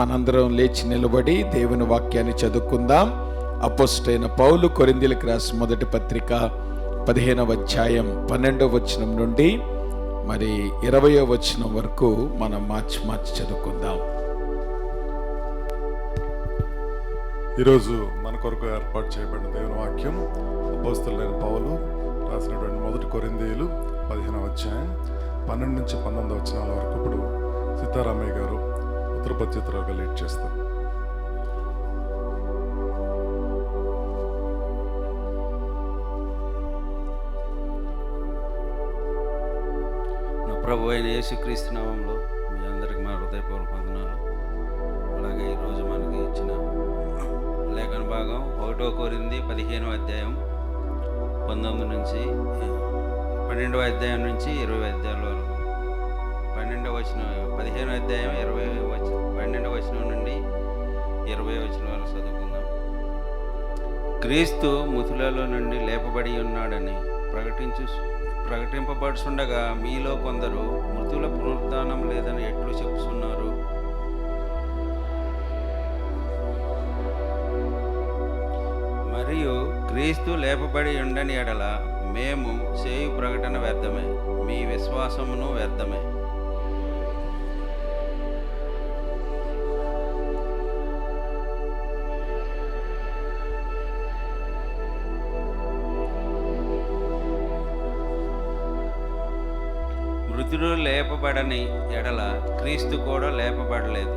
మనందరం లేచి నిలబడి దేవుని వాక్యాన్ని చదువుకుందాం. అపోస్తలుడైన పౌలు కొరింథీయులకు రాసిన మొదటి పత్రిక 15వ అధ్యాయం 12వ వచనం నుండి మరి 20వ వచనం వరకు మనం మార్చి చదువుకుందాం. ఈరోజు మన కొరకు ఏర్పాటు చేయబడిన దేవుని వాక్యం అపోస్తలుడైన పౌలు రాసినటువంటి మొదటి కొరింథీయులు 15వ అధ్యాయం 12 నుంచి 19 వచనాల వరకు ఇప్పుడు సీతారామయ్య గారు ఉత్తరపత్రికగా లీడ్ చేస్తారు. ప్రభు అయిన యేసుక్రీస్తు నామంలో మీ అందరికి మా హృదయపూర్వక వందనాలు. అలాగే ఈరోజు మనకి ఇచ్చిన లేఖన భాగం 1 కొరింథీ 15వ అధ్యాయం 19 నుంచి 12వ అధ్యాయం నుంచి 20వ అధ్యాయం వరకు, 12వ వచనం 15వ అధ్యాయం 12వ వచనం నుండి 20వ వచనం వరకు చదువుకుందాం. క్రీస్తు మృతులలో నుండి లేపబడి ఉన్నాడని ప్రకటింపబడుచుండగా మీలో కొందరు మృతుల పునరుద్ధానం లేదని ఎట్లు చెప్పుచున్నారు. మరియు క్రీస్తు లేపబడి ఉండని ఎడల మేము చేయు ప్రకటన వ్యర్థమే, మీ విశ్వాసమును వ్యర్థమే. మృతుడు లేపబడని ఎడల క్రీస్తు కూడా లేపబడలేదు.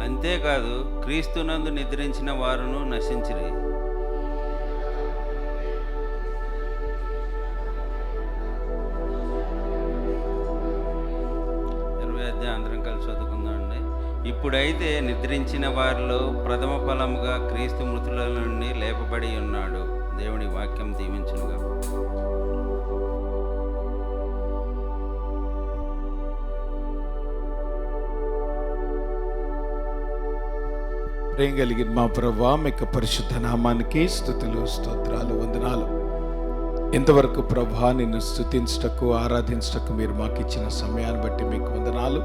అంతేకాదు క్రీస్తునందు నిద్రించిన వారును నశించిరి. అందరం కలిసి చదువుకుందామండి. ఇప్పుడైతే నిద్రించిన వారిలో ప్రథమ ఫలముగా క్రీస్తు మృతుల నుండి లేపబడి ఉన్నాడు. దేవుని వాక్యం దీవించునుగా. ప్రేమ కలిగిన మా ప్రభువా, మీకు పరిశుద్ధ నామానికి స్తుతులు, స్తోత్రాలు, వందనాలు. ఇంతవరకు ప్రభువా నిన్ను స్తుతించుటకు, ఆరాధించుటకు మీరు మాకు ఇచ్చిన సమయాన్ని బట్టి మీకు వందనాలు.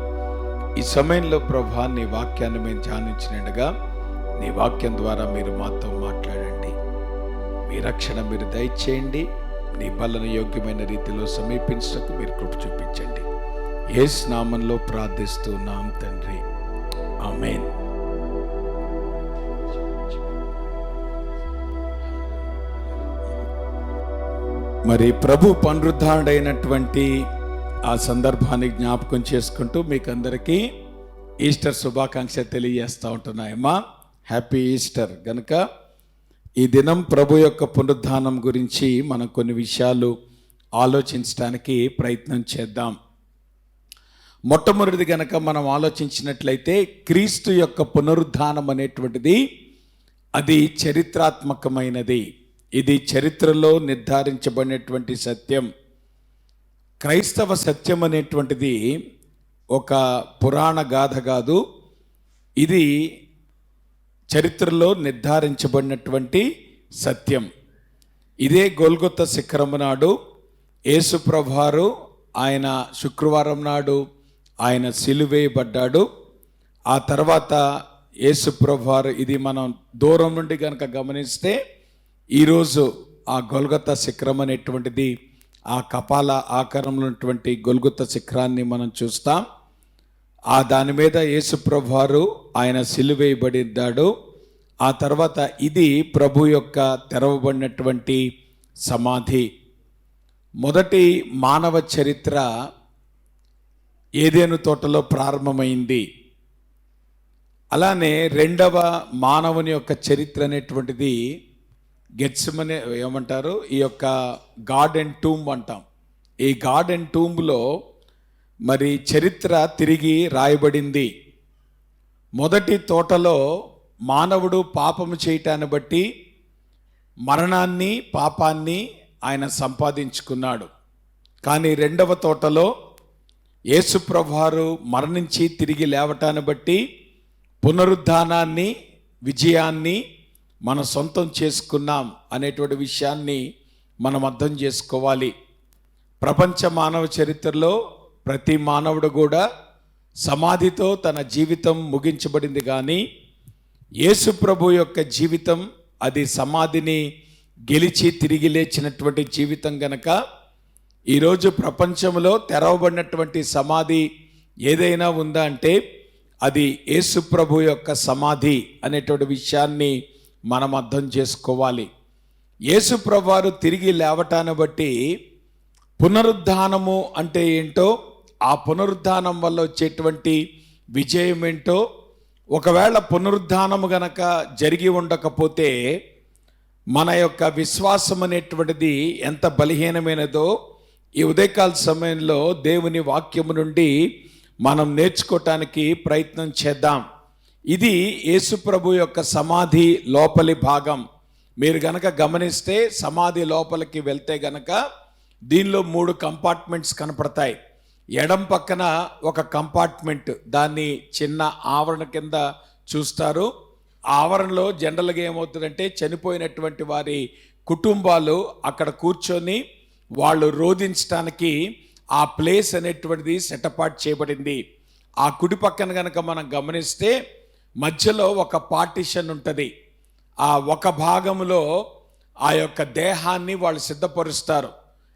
ఈ సమయంలో ప్రభువా నీ వాక్యాన్ని మేము ధ్యానించినట్టుగా నీ వాక్యం ద్వారా మీరు మాతో మాట్లాడండి. మీ రక్షణ మీరు దయచేయండి. నీ బలను యోగ్యమైన రీతిలో సమీపించటకు మీరు కృప చూపించండి. యేసు నామంలో ప్రార్థిస్తున్నాం తండ్రి, ఆమేన్. మరి ప్రభు పునరుద్ధానుడైనటువంటి ఆ సందర్భాన్ని జ్ఞాపకం చేసుకుంటూ మీకు అందరికీ ఈస్టర్ శుభాకాంక్ష తెలియజేస్తూ ఉంటున్నాయమ్మా. Happy Easter. గనుక ఈ దినం ప్రభు యొక్క పునరుద్ధానం గురించి మనం కొన్ని విషయాలు ఆలోచించడానికి ప్రయత్నం చేద్దాం. మొట్టమొదటిది గనక మనం ఆలోచించినట్లయితే క్రీస్తు యొక్క పునరుద్ధానం అనేటువంటిది అది చరిత్రాత్మకమైనది. ఇది చరిత్రలో నిర్ధారించబడినటువంటి సత్యం. క్రైస్తవ సత్యం అనేటువంటిది ఒక పురాణ గాథ కాదు, ఇది చరిత్రలో నిర్ధారించబడినటువంటి సత్యం. ఇదే గొల్గొతా శిఖరము నాడు యేసుప్రభువారు ఆయన శుక్రవారం నాడు ఆయన సిలువేయబడ్డాడు. ఆ తర్వాత యేసుప్రభువారు, ఇది మనం దూరం నుండి కనుక గమనిస్తే ఈరోజు ఆ గొల్గొతా శిఖరం అనేటువంటిది, ఆ కపాల ఆకారంలో ఉన్నటువంటి గొల్గొతా శిఖరాన్ని మనం చూస్తాం. ఆ దాని మీద యేసుప్రభువారు ఆయన సిలువేయబడ్డాడు. ఆ తర్వాత ఇది ప్రభు యొక్క తెరవబడినటువంటి సమాధి. మొదటి మానవ చరిత్ర ఏదెను తోటలో ప్రారంభమైంది. అలానే రెండవ మానవుని యొక్క చరిత్ర అనేటువంటిది గెత్సెమనే ఏమంటారు, ఈ యొక్క గార్డెన్ టూంబ్ అంటాం. ఈ గార్డెన్ టూంబ్లో మరి చరిత్ర తిరిగి రాయబడింది. మొదటి తోటలో మానవుడు పాపము చేయటాన్ని బట్టి మరణాన్ని, పాపాన్ని ఆయన సంపాదించుకున్నాడు. కానీ రెండవ తోటలో యేసుప్రభువారు మరణించి తిరిగి లేవటాన్ని బట్టి పునరుద్ధానాన్ని, విజయాన్ని మన సొంతం చేసుకున్నాం అనేటువంటి విషయాన్ని మనం అర్థం చేసుకోవాలి. ప్రపంచ మానవ చరిత్రలో ప్రతి మానవుడు కూడా సమాధితో తన జీవితం ముగించబడింది, కానీ యేసు ప్రభు యొక్క జీవితం అది సమాధిని గెలిచి తిరిగి లేచినటువంటి జీవితం గనక ఈరోజు ప్రపంచంలో తెరవబడినటువంటి సమాధి ఏదైనా ఉందా అంటే అది యేసు ప్రభు యొక్క సమాధి అనేటువంటి విషయాన్ని మనం అర్థం చేసుకోవాలి. యేసు ప్రభు వారు తిరిగి లేవటాన్ని బట్టి పునరుద్ధానము అంటే ఏంటో, ఆ పునరుద్ధానం వల్ల వచ్చేటువంటి విజయం ఏంటో, ఒకవేళ పునరుద్ధానము గనక జరిగి ఉండకపోతే మన యొక్క విశ్వాసం అనేటువంటిది ఎంత బలహీనమైనదో ఈ ఉదయకాల సమయంలో దేవుని వాక్యము నుండి మనం నేర్చుకోవటానికి ప్రయత్నం చేద్దాం. ఇది యేసు ప్రభు యొక్క సమాధి లోపలి భాగం. మీరు గనక గమనిస్తే సమాధి లోపలికి వెళ్తే గనక దీనిలో 3 కంపార్ట్మెంట్స్ కనపడతాయి. ఎడం పక్కన ఒక కంపార్ట్మెంట్, దాన్ని చిన్న ఆవరణ కింద చూస్తారు. ఆ ఆవరణలో జనరల్గా ఏమవుతుందంటే చనిపోయినటువంటి వారి కుటుంబాలు అక్కడ కూర్చొని వాళ్ళు రోధించడానికి ఆ ప్లేస్ అనేటువంటిది సెటపాట్ చేయబడింది. ఆ కుడి పక్కన కనుక మనం గమనిస్తే మధ్యలో ఒక పార్టిషన్ ఉంటుంది. ఆ ఒక భాగంలో ఆ యొక్క దేహాన్ని వాళ్ళు సిద్ధపరుస్తారు.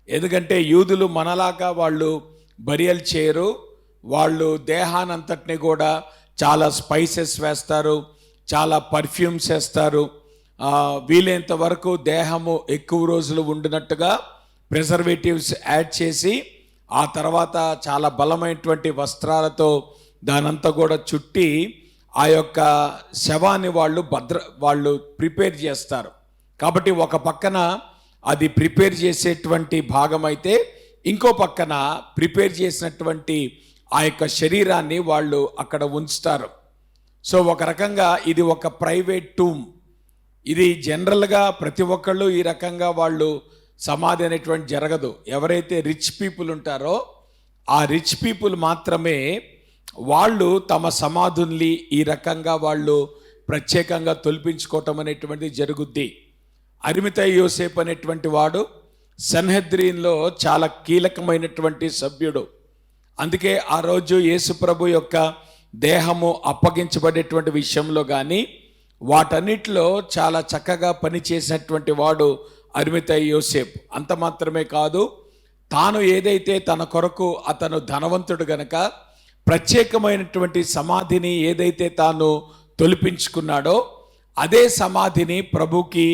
ఎందుకంటే యూదులు మనలాగా వాళ్ళు బరియల్ చేయరు. వాళ్ళు దేహానంతటిని కూడా చాలా స్పైసెస్ వేస్తారు, చాలా పర్ఫ్యూమ్స్ వేస్తారు. వీలైనంత వరకు దేహము ఎక్కువ రోజులు ఉండినట్టుగా ప్రిజర్వేటివ్స్ యాడ్ చేసి ఆ తర్వాత చాలా బలమైనటువంటి వస్త్రాలతో దానంతా కూడా చుట్టి ఆ యొక్క శవాన్ని వాళ్ళు ప్రిపేర్ చేస్తారు. కాబట్టి ఒక పక్కన అది ప్రిపేర్ చేసేటువంటి భాగం అయితే ఇంకో పక్కన ప్రిపేర్ చేసినటువంటి ఆ యొక్క శరీరాన్ని వాళ్ళు అక్కడ ఉంచుతారు. సో ఒక రకంగా ఇది ఒక ప్రైవేట్ టూమ్. ఇది జనరల్గా ప్రతి ఒక్కళ్ళు ఈ రకంగా వాళ్ళు సమాధి అనేటువంటి జరగదు. ఎవరైతే రిచ్ పీపుల్ ఉంటారో ఆ రిచ్ పీపుల్ మాత్రమే వాళ్ళు తమ సమాధుల్ని ఈ రకంగా వాళ్ళు ప్రత్యేకంగా తొలిపించుకోవటం అనేటువంటిది జరుగుద్ది. అరిమతయి యోసేపు అనేటువంటి వాడు సన్హెద్రీన్లో చాలా కీలకమైనటువంటి సభ్యుడు. అందుకే ఆ రోజు యేసు ప్రభు యొక్క దేహము అప్పగించబడేటువంటి విషయంలో కానీ వాటన్నిటిలో చాలా చక్కగా పనిచేసినటువంటి వాడు అరిమతయి యోసేపు. అంత మాత్రమే కాదు, తాను ఏదైతే తన కొరకు అతను ధనవంతుడు గనక ప్రత్యేకమైనటువంటి సమాధిని ఏదైతే తాను తొలిపించుకున్నాడో అదే సమాధిని ప్రభుకి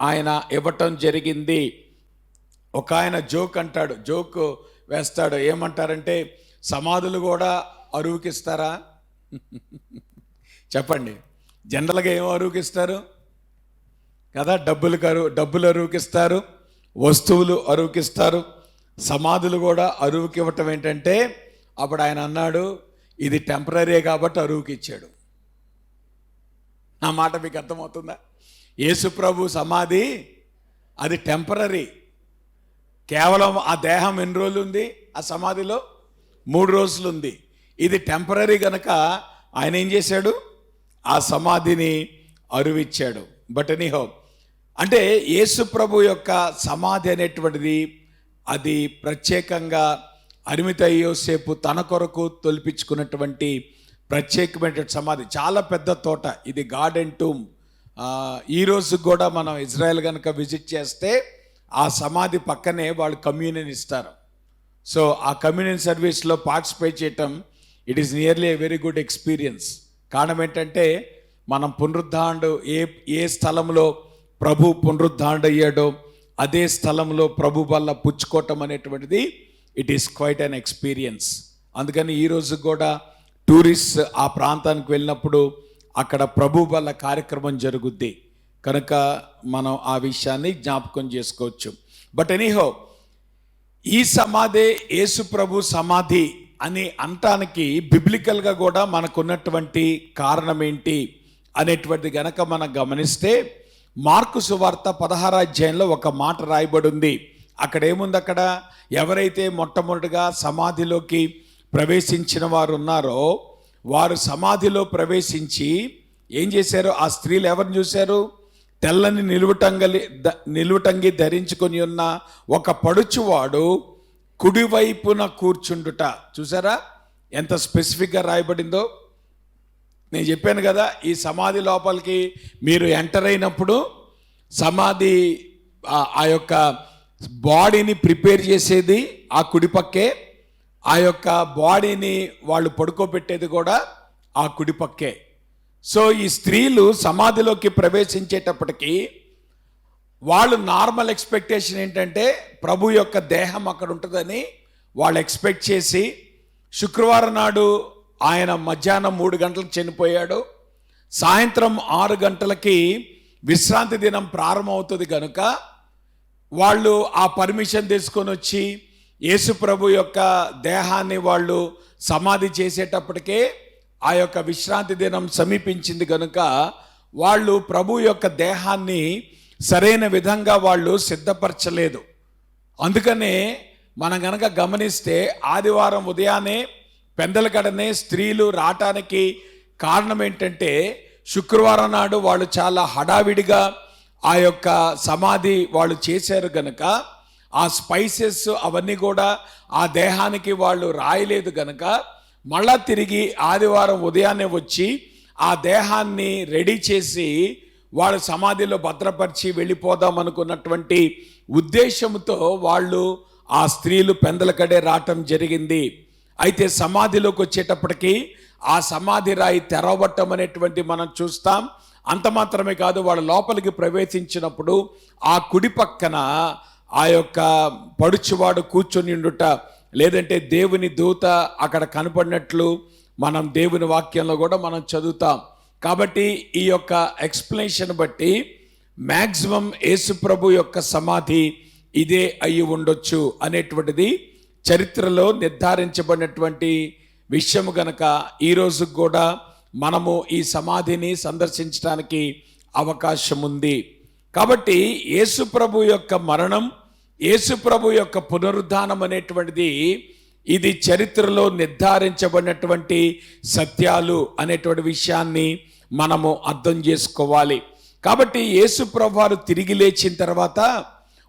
ఆయన ఇవ్వటం జరిగింది. ఒక ఆయన జోక్ వేస్తాడు. ఏమంటారంటే, సమాధులు కూడా అరువుకిస్తారా? చెప్పండి. జనరల్గా ఏం అరువుకిస్తారు కదా? డబ్బులు అరువుకిస్తారు, వస్తువులు అరువుకిస్తారు. సమాధులు కూడా అరువుకి ఇవ్వటం ఏంటంటే, అప్పుడు ఆయన అన్నాడు, ఇది టెంపరీ కాబట్టి అరువుకి ఇచ్చాడు. నా మాట మీకు అర్థమవుతుందా? యేసు ప్రభు సమాధి అది టెంపరీ. కేవలం ఆ దేహం ఎన్ని రోజులు ఉంది? ఆ సమాధిలో 3 రోజులు ఉంది. ఇది టెంపరీ గనక ఆయన ఏం చేశాడు? ఆ సమాధిని అరువిచ్చాడు. బట్ ఎనీహౌ, అంటే యేసు ప్రభు యొక్క సమాధి అనేటువంటిది అది ప్రత్యేకంగా అరిమతయి యోసేపు తన కొరకు తొలిపించుకున్నటువంటి ప్రత్యేకమైన సమాధి. చాలా పెద్ద తోట ఇది, గార్డెన్ టూమ్. ఈరోజు కూడా మనం ఇజ్రాయెల్ కనుక విజిట్ చేస్తే ఆ సమాధి పక్కనే వాళ్ళు కమ్యూనియన్ ఇస్తారు. సో ఆ కమ్యూనియన్ సర్వీస్లో పార్టిసిపేట్ చేయటం it is nearly a very good experience. కారణం ఏంటంటే, మనం పునరుద్ధానుడు ఏ స్థలంలో ప్రభు పునరుద్ధానుడు అయ్యాడో అదే స్థలంలో ప్రభు వల్ల పుచ్చుకోవటం అనేటువంటిది it is quite an experience. అందుకని ఈరోజు కూడా టూరిస్ట్ ఆ ప్రాంతానికి వెళ్ళినప్పుడు అక్కడ ప్రభు వల్ల కార్యక్రమం జరుగుద్ది కనుక మనం ఆ విషయాన్ని జ్ఞాపకం చేసుకోవచ్చు. బట్ ఎనీహో, ఈ సమాధి యేసు ప్రభు సమాధి అని అనటానికి బిబ్లికల్గా కూడా మనకున్నటువంటి కారణం ఏంటి అనేటువంటిది గనక మనం గమనిస్తే, మార్కు సువార్త 16వ అధ్యాయంలో ఒక మాట రాయబడి ఉంది. అక్కడ ఏముంది? అక్కడ ఎవరైతే మొట్టమొదటిగా సమాధిలోకి ప్రవేశించిన వారు ఉన్నారో వారు సమాధిలో ప్రవేశించి ఏం చేశారు? ఆ స్త్రీలు ఎవరిని చూశారు? తెల్లని నిలువుటంగి ధరించుకొని ఉన్న ఒక పడుచువాడు కుడివైపున కూర్చుండుట. చూసారా ఎంత స్పెసిఫిక్గా రాయబడిందో. నేను చెప్పాను కదా, ఈ సమాధి లోపలికి మీరు ఎంటర్ అయినప్పుడు సమాధి ఆ యొక్క బాడీని ప్రిపేర్ చేసేది ఆ కుడిపక్కే, ఆ యొక్క బాడీని వాళ్ళు పడుకోబెట్టేది కూడా ఆ కుడిపక్కే. సో ఈ స్త్రీలు సమాధిలోకి ప్రవేశించేటప్పటికి వాళ్ళు నార్మల్ ఎక్స్పెక్టేషన్ ఏంటంటే ప్రభు యొక్క దేహం అక్కడ ఉంటుందని వాళ్ళు ఎక్స్పెక్ట్ చేసి, శుక్రవారం నాడు ఆయన మధ్యాహ్నం 3 గంటలకు చనిపోయాడు, సాయంత్రం 6 గంటలకి విశ్రాంతి దినం ప్రారంభమవుతుంది కనుక వాళ్ళు ఆ పర్మిషన్ తీసుకొని వచ్చి యేసు ప్రభు యొక్క దేహాన్ని వాళ్ళు సమాధి చేసేటప్పటికే ఆ యొక్క విశ్రాంతి దినం సమీపించింది కనుక వాళ్ళు ప్రభు యొక్క దేహాన్ని సరైన విధంగా వాళ్ళు సిద్ధపరచలేదు. అందుకనే మనం గనక గమనిస్తే ఆదివారం ఉదయాన్నే పెందలకడనే స్త్రీలు రావటానికి కారణం ఏంటంటే, శుక్రవారం నాడు వాళ్ళు చాలా హడావిడిగా ఆ యొక్క సమాధి వాళ్ళు చేశారు గనక ఆ స్పైసెస్ అవన్నీ కూడా ఆ దేహానికి వాళ్ళు రాయలేదు గనక మళ్ళా తిరిగి ఆదివారం ఉదయాన్నే వచ్చి ఆ దేహాన్ని రెడీ చేసి వాళ్ళు సమాధిలో భద్రపరిచి వెళ్ళిపోదాం అనుకున్నటువంటి ఉద్దేశంతో వాళ్ళు ఆ స్త్రీలు పెందలకడే రావటం జరిగింది. అయితే సమాధిలోకి వచ్చేటప్పటికి ఆ సమాధి రాయి తెరవబట్టం అనేటువంటి మనం చూస్తాం. అంత మాత్రమే కాదు, వాళ్ళ లోపలికి ప్రవేశించినప్పుడు ఆ కుడి పక్కన ఆ యొక్క పడుచువాడు కూర్చొని ఉండుట, లేదంటే దేవుని దూత అక్కడ కనపడినట్లు మనం దేవుని వాక్యంలో కూడా మనం చదువుతాం. కాబట్టి ఈ యొక్క ఎక్స్ప్లెనేషన్ బట్టి మ్యాక్సిమం యేసు ప్రభు యొక్క సమాధి ఇదే అయి ఉండొచ్చు అనేటువంటిది చరిత్రలో నిర్ధారించబడినటువంటి విషయము గనక ఈరోజు కూడా మనము ఈ సమాధిని సందర్శించడానికి అవకాశం ఉంది. కాబట్టి యేసు ప్రభు యొక్క మరణం, యేసు ప్రభు యొక్క పునరుద్ధానం అనేటువంటిది ఇది చరిత్రలో నిర్ధారించబడినటువంటి సత్యాలు అనేటువంటి విషయాన్ని మనము అర్థం చేసుకోవాలి. కాబట్టి యేసు ప్రభు వారు తిరిగి లేచిన తర్వాత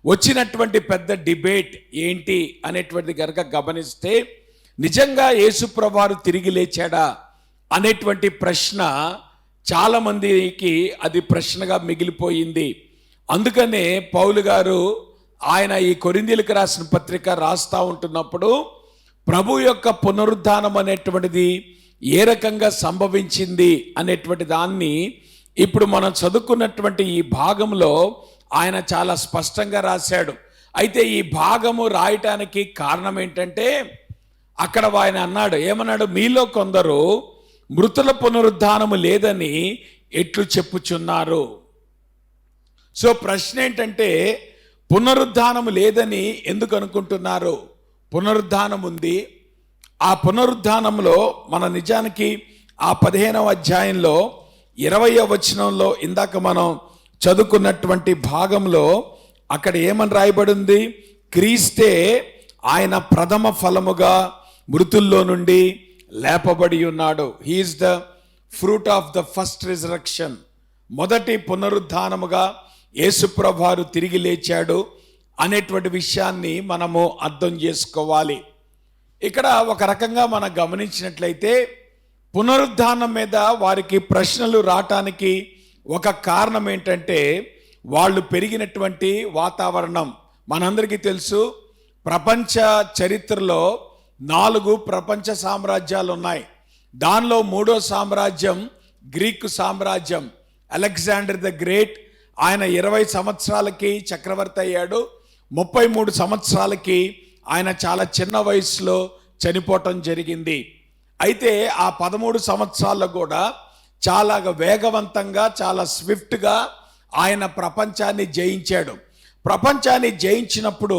వచ్చినటువంటి పెద్ద డిబేట్ ఏంటి అనేటువంటిది కనుక గమనిస్తే, నిజంగా యేసు ప్రభు వారు తిరిగి లేచాడా అనేటువంటి ప్రశ్న చాలామందికి అది ప్రశ్నగా మిగిలిపోయింది. అందుకనే పౌలు గారు ఆయన ఈ కొరింథీయులకు రాసిన పత్రిక రాస్తా ఉంటున్నప్పుడు ప్రభు యొక్క పునరుద్ధానం అనేటువంటిది ఏ రకంగా సంభవించింది అనేటువంటి దాన్ని ఇప్పుడు మనం చదువుకున్నటువంటి ఈ భాగంలో ఆయన చాలా స్పష్టంగా రాశాడు. అయితే ఈ భాగము రాయటానికి కారణం ఏంటంటే, అక్కడ ఆయన అన్నాడు, ఏమన్నాడు, మీలో కొందరు మృతుల పునరుద్ధానము లేదని ఎట్లు చెప్పుచున్నారు. సో ప్రశ్న ఏంటంటే, పునరుద్ధానం లేదని ఎందుకు అనుకుంటున్నారు? పునరుద్ధానం ఉంది. ఆ పునరుద్ధానంలో మన నిజానికి ఆ 15వ అధ్యాయంలో 20వ వచనంలో ఇందాక మనం చదువుకున్నటువంటి భాగంలో అక్కడ ఏమని రాయబడింది? క్రీస్తే ఆయన ప్రథమ ఫలముగా మృతుల్లో నుండి లేపబడి ఉన్నాడు. He is the fruit of the first resurrection. మొదటి పునరుద్ధానముగా యేసుప్రభు వారు తిరిగి లేచాడు అనేటువంటి విషయాన్ని మనము అర్థం చేసుకోవాలి. ఇక్కడ ఒక రకంగా మనం గమనించినట్లయితే పునరుద్ధానం మీద వారికి ప్రశ్నలు రావటానికి ఒక కారణం ఏంటంటే, వాళ్ళు పెరిగినటువంటి వాతావరణం. మనందరికీ తెలుసు, ప్రపంచ చరిత్రలో 4 ప్రపంచ సామ్రాజ్యాలు ఉన్నాయి. దానిలో 3వ సామ్రాజ్యం గ్రీకు సామ్రాజ్యం. అలెగ్జాండర్ ద గ్రేట్ ఆయన 20 సంవత్సరాలకి చక్రవర్తి అయ్యాడు. 33 సంవత్సరాలకి ఆయన చాలా చిన్న వయసులో చనిపోవటం జరిగింది. అయితే ఆ 13 సంవత్సరాల్లో కూడా చాలా వేగవంతంగా, చాలా స్విఫ్ట్గా ఆయన ప్రపంచాన్ని జయించాడు. ప్రపంచాన్ని జయించినప్పుడు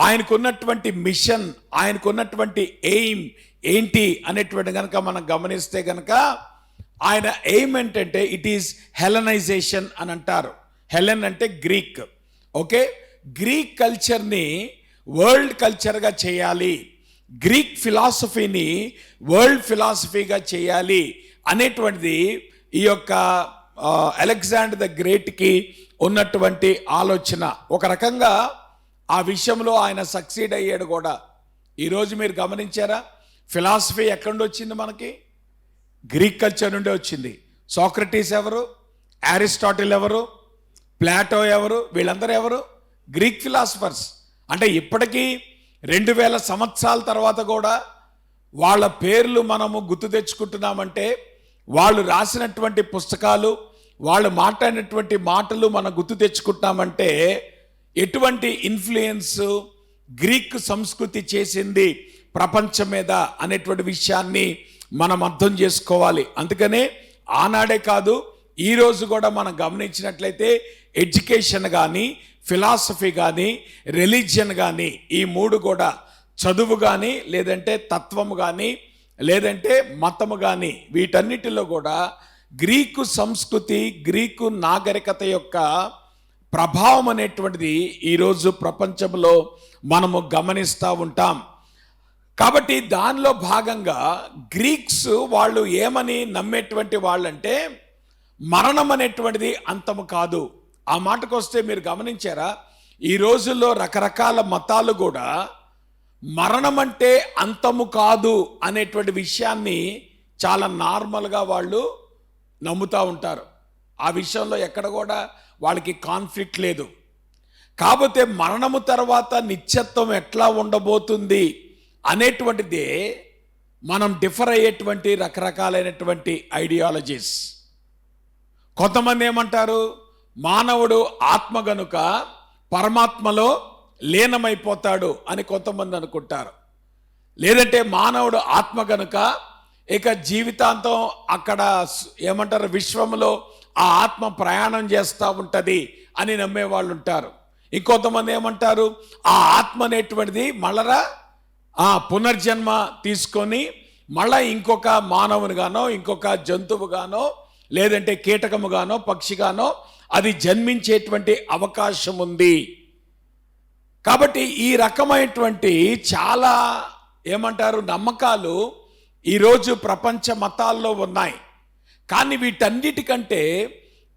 ఆయనకున్నటువంటి మిషన్, ఆయనకున్నటువంటి ఎయిమ్ ఏంటి అనేటువంటి కనుక మనం గమనిస్తే కనుక, ఆయన ఎయిమ్ ఏంటంటే ఇట్ ఈస్ హెలనైజేషన్ అని అంటారు. హెలెన్ అంటే గ్రీక్. ఓకే, గ్రీక్ కల్చర్ని వరల్డ్ కల్చర్గా చేయాలి, గ్రీక్ ఫిలాసఫీని వరల్డ్ ఫిలాసఫీగా చేయాలి అనేటువంటిది ఈ యొక్క అలెగ్జాండర్ ద గ్రేట్కి ఉన్నటువంటి ఆలోచన. ఒక రకంగా ఆ విషయంలో ఆయన సక్సీడ్ అయ్యాడు కూడా. ఈరోజు మీరు గమనించారా? ఫిలాసఫీ ఎక్కడి నుండి వచ్చింది? మనకి గ్రీక్ కల్చర్ నుండి వచ్చింది. సోక్రటీస్ ఎవరు? అరిస్టాటిల్ ఎవరు? ప్లాటో ఎవరు? వీళ్ళందరూ ఎవరు? Greek philosophers. అంటే ఇప్పటికీ 2000 సంవత్సరాల తర్వాత కూడా వాళ్ళ పేర్లు మనము గుర్తు తెచ్చుకుంటున్నామంటే, వాళ్ళు రాసినటువంటి పుస్తకాలు, వాళ్ళు మాట్లాడినటువంటి మాటలు మనం గుర్తు తెచ్చుకుంటున్నామంటే ఎటువంటి ఇన్ఫ్లుయెన్స్ గ్రీక్ సంస్కృతి చేసింది ప్రపంచం మీద అనేటువంటి విషయాన్ని మనం అర్థం చేసుకోవాలి. అందుకనే ఆనాడే కాదు, ఈరోజు కూడా మనం గమనించినట్లయితే ఎడ్యుకేషన్ కానీ, ఫిలాసఫీ కానీ, రిలీజియన్ కానీ, ఈ మూడు కూడా, చదువు కానీ, లేదంటే తత్వము కానీ, లేదంటే మతము కానీ, వీటన్నిటిలో కూడా గ్రీకు సంస్కృతి, గ్రీకు నాగరికత యొక్క ప్రభావం అనేటువంటిది ఈరోజు ప్రపంచంలో మనము గమనిస్తూ ఉంటాం. కాబట్టి దానిలో భాగంగా గ్రీక్స్ వాళ్ళు ఏమని నమ్మేటువంటి వాళ్ళంటే, మరణం అనేటువంటిది అంతము కాదు. ఆ మాటకు వస్తే మీరు గమనించారా? ఈ రోజుల్లో రకరకాల మతాలు కూడా మరణం అంటే అంతము కాదు అనేటువంటి విషయాన్ని చాలా నార్మల్గా వాళ్ళు నమ్ముతూ ఉంటారు. ఆ విషయంలో ఎక్కడ కూడా వాళ్ళకి కాన్ఫ్లిక్ట్ లేదు. కాకపోతే మరణము తర్వాత నిత్యత్వం ఎట్లా ఉండబోతుంది అనేటువంటిదే మనం డిఫర్ అయ్యేటువంటి రకరకాలైనటువంటి ఐడియాలజీస్. కొంతమంది ఏమంటారు? మానవుడు ఆత్మ గనుక పరమాత్మలో లీనమైపోతాడు అని కొంతమంది అనుకుంటారు. లేదంటే మానవుడు ఆత్మ గనుక ఇక జీవితాంతం అక్కడ ఏమంటారు, విశ్వంలో ఆ ఆత్మ ప్రయాణం చేస్తూ ఉంటుంది అని నమ్మే వాళ్ళు ఉంటారు. ఇంకొంతమంది ఏమంటారు? ఆ ఆత్మ అనేటువంటిది మళ్ళా పునర్జన్మ తీసుకొని మళ్ళా ఇంకొక మానవునిగానో, ఇంకొక జంతువుగానో, లేదంటే కీటకముగానో, పక్షిగానో అది జన్మించేటువంటి అవకాశం ఉంది. కాబట్టి ఈ రకమైనటువంటి చాలా ఏమంటారు నమ్మకాలు ఈరోజు ప్రపంచ మతాల్లో ఉన్నాయి. కానీ వీటన్నిటికంటే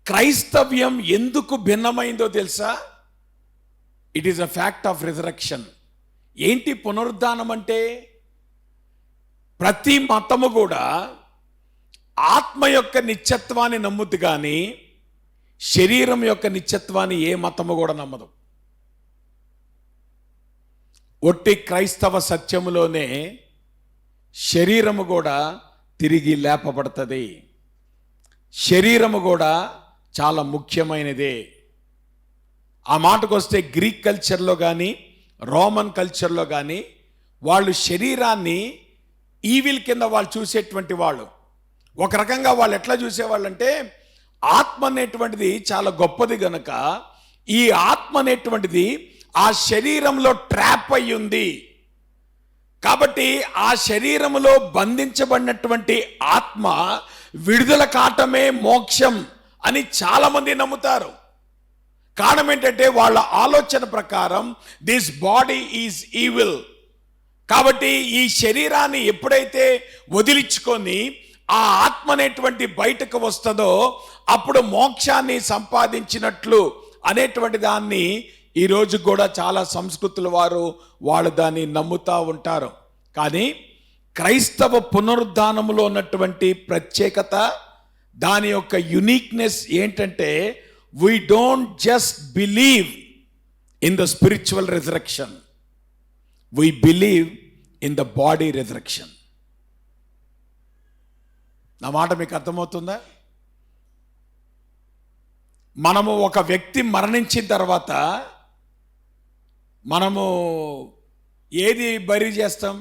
క్రైస్తవ్యం ఎందుకు భిన్నమైందో తెలుసా? It is a fact of resurrection. ఏంటి పునరుద్ధానం అంటే? ప్రతి మతము కూడా ఆత్మ యొక్క నిత్యత్వాన్ని నమ్ముద్ది, కానీ శరీరం యొక్క నిత్యత్వాన్ని ఏ మతము కూడా నమ్మదు. ఒట్టి క్రైస్తవ సత్యములోనే శరీరము కూడా తిరిగి లేపబడుతుంది. శరీరము కూడా చాలా ముఖ్యమైనదే. ఆ మాటకు వస్తే గ్రీక్ కల్చర్లో కానీ, రోమన్ కల్చర్లో కానీ వాళ్ళు శరీరాన్ని ఈవిల్ కింద వాళ్ళు చూసేటువంటి వాళ్ళు. ఒక రకంగా వాళ్ళు ఎట్లా చూసేవాళ్ళంటే, ఆత్మ అనేటువంటిది చాలా గొప్పది గనక ఈ ఆత్మ అనేటువంటిది ఆ శరీరంలో ట్రాప్ అయి ఉంది. కాబట్టి ఆ శరీరములో బంధించబడినటువంటి ఆత్మ విడుదల కావటమే మోక్షం అని చాలా మంది నమ్ముతారు. కారణం ఏంటంటే వాళ్ళ ఆలోచన ప్రకారం దిస్ బాడీ ఈజ్ ఈవిల్. కాబట్టి ఈ శరీరాన్ని ఎప్పుడైతే వదిలించుకొని ఆ ఆత్మ అనేటువంటి బయటకు వస్తుందో అప్పుడు మోక్షాన్ని సంపాదించినట్లు అనేటువంటి దాన్ని ఈరోజు కూడా చాలా సంస్కృతుల వాళ్ళు దాన్ని నమ్ముతూ ఉంటారు. కానీ క్రైస్తవ పునరుద్ధానములో ఉన్నటువంటి ప్రత్యేకత, దాని యొక్క యునిక్నెస్ ఏంటంటే, we don't just believe in the spiritual resurrection, we believe in the body resurrection. నా మాట మీకు అర్థమవుతుందా? మనము ఒక వ్యక్తి మరణించిన తర్వాత మనము ఏది బరీ చేస్తాం?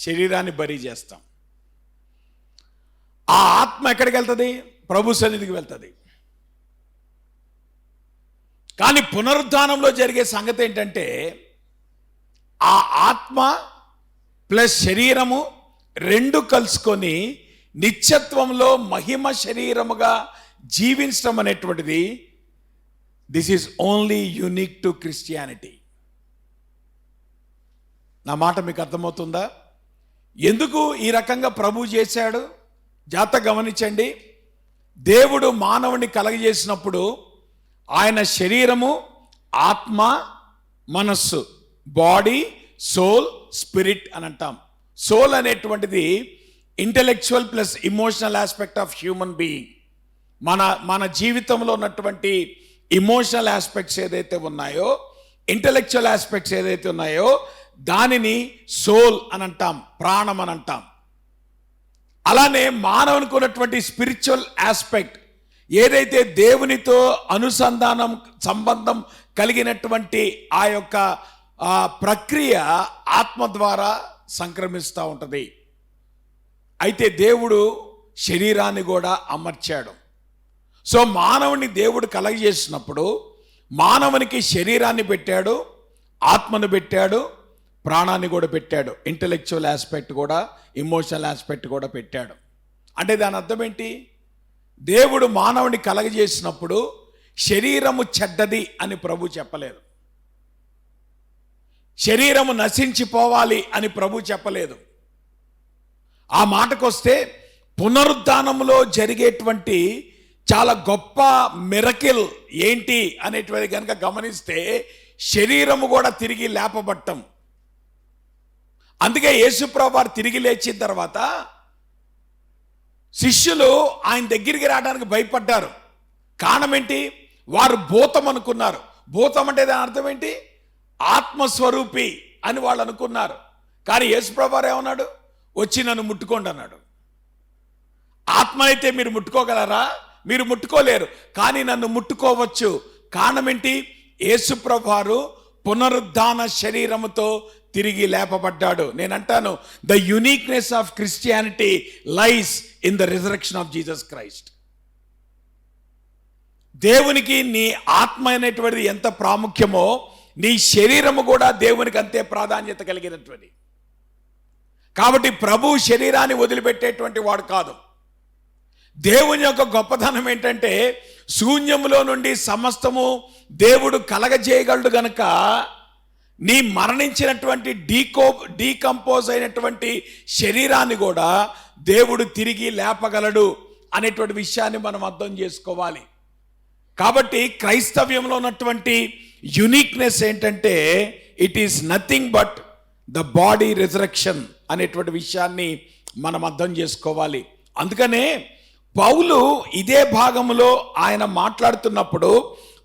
శరీరాన్ని బరీ చేస్తాం. ఆ ఆత్మ ఎక్కడికి వెళ్తుంది? ప్రభు సన్నిధికి వెళ్తుంది. కానీ పునరుద్ధానంలో జరిగే సంగతి ఏంటంటే, ఆ ఆత్మ ప్లస్ శరీరము రెండు కలుసుకొని నిత్యత్వంలో మహిమ శరీరముగా జీవించడం అనేటువంటిది this is only unique to Christianity. నా మాట మీకు అర్థమవుతుందా? ఎందుకు ఈ రకంగా ప్రభు చేశాడు? జాగ్రత్తగా గమనించండి. దేవుడు మానవుని కలగజేసినప్పుడు ఆయన శరీరము, ఆత్మ, మనస్సు, బాడీ, సోల్, స్పిరిట్ అని అంటాం. సోల్ అనేటువంటిది intellectual plus emotional aspect of human being. మన జీవితంలో ఉన్నటువంటి ఇమోషనల్ ఆస్పెక్ట్స్ ఏదైతే ఉన్నాయో, ఇంటెలెక్చువల్ ఆస్పెక్ట్స్ ఏదైతే ఉన్నాయో దానిని సోల్ అని అంటాం, ప్రాణం అని అంటాం. అలానే మానవునికి ఉన్నటువంటి స్పిరిచువల్ ఆస్పెక్ట్ ఏదైతే దేవునితో అనుసంధానం, సంబంధం కలిగినటువంటి ఆ యొక్క ప్రక్రియ ఆత్మ ద్వారా సంక్రమిస్తూ ఉంటుంది. అయితే దేవుడు శరీరాన్ని కూడా అమర్చాడు. సో మానవుని దేవుడు కలగజేసినప్పుడు మానవునికి శరీరాన్ని పెట్టాడు, ఆత్మను పెట్టాడు, ప్రాణాన్ని కూడా పెట్టాడు, ఇంటెలెక్చువల్ ఆస్పెక్ట్ కూడా, ఇమోషనల్ ఆస్పెక్ట్ కూడా పెట్టాడు. అంటే దాని అర్థం ఏంటి? దేవుడు మానవుని కలగజేసినప్పుడు శరీరము చెడ్డది అని ప్రభు చెప్పలేదు, శరీరము నశించిపోవాలి అని ప్రభు చెప్పలేదు. ఆ మాటకొస్తే పునరుద్ధానంలో జరిగేటువంటి చాలా గొప్ప మిరకిల్ ఏంటి అనేటువంటి కనుక గమనిస్తే శరీరము కూడా తిరిగి లేపబట్టం. అందుకే యేసుప్రభు వారు తిరిగి లేచిన తర్వాత శిష్యులు ఆయన దగ్గరికి రావడానికి భయపడ్డారు. కారణం ఏంటి? వారు భూతం అనుకున్నారు. భూతం అంటే దాని అర్థం ఏంటి? ఆత్మస్వరూపి అని వాళ్ళు అనుకున్నారు. కానీ యేసుప్రభు వారు ఏమన్నాడు? వచ్చి నన్ను ముట్టుకోండి అన్నాడు. ఆత్మ అయితే మీరు ముట్టుకోగలరా? మీరు ముట్టుకోలేరు, కానీ నన్ను ముట్టుకోవచ్చు. కారణం ఏంటి? యేసుప్రభు వారు పునరుద్ధాన శరీరముతో తిరిగి లేపబడ్డాడు. నేను అంటాను, the uniqueness of Christianity lies in the resurrection of Jesus Christ. దేవునికి నీ ఆత్మ అనేటువంటిది ఎంత ప్రాముఖ్యమో నీ శరీరము కూడా దేవునికి అంతే ప్రాధాన్యత కలిగినటువంటి. కాబట్టి ప్రభు శరీరాన్ని వదిలిపెట్టేటువంటి వాడు కాదు. దేవుని యొక్క గొప్పతనం ఏంటంటే శూన్యములో నుండి సమస్తము దేవుడు కలగజేయగలడు గనక నీ మరణించినటువంటి డీకంపోజ్ అయినటువంటి శరీరాన్ని కూడా దేవుడు తిరిగి లేపగలడు అనేటువంటి విషయాన్ని మనం అర్థం చేసుకోవాలి. కాబట్టి క్రైస్తవ్యంలో ఉన్నటువంటి యునిక్నెస్ ఏంటంటే it is nothing but the body resurrection అనేటువంటి విషయాన్ని మనం అర్థం చేసుకోవాలి. అందుకనే పౌలు ఇదే భాగంలో ఆయన మాట్లాడుతున్నప్పుడు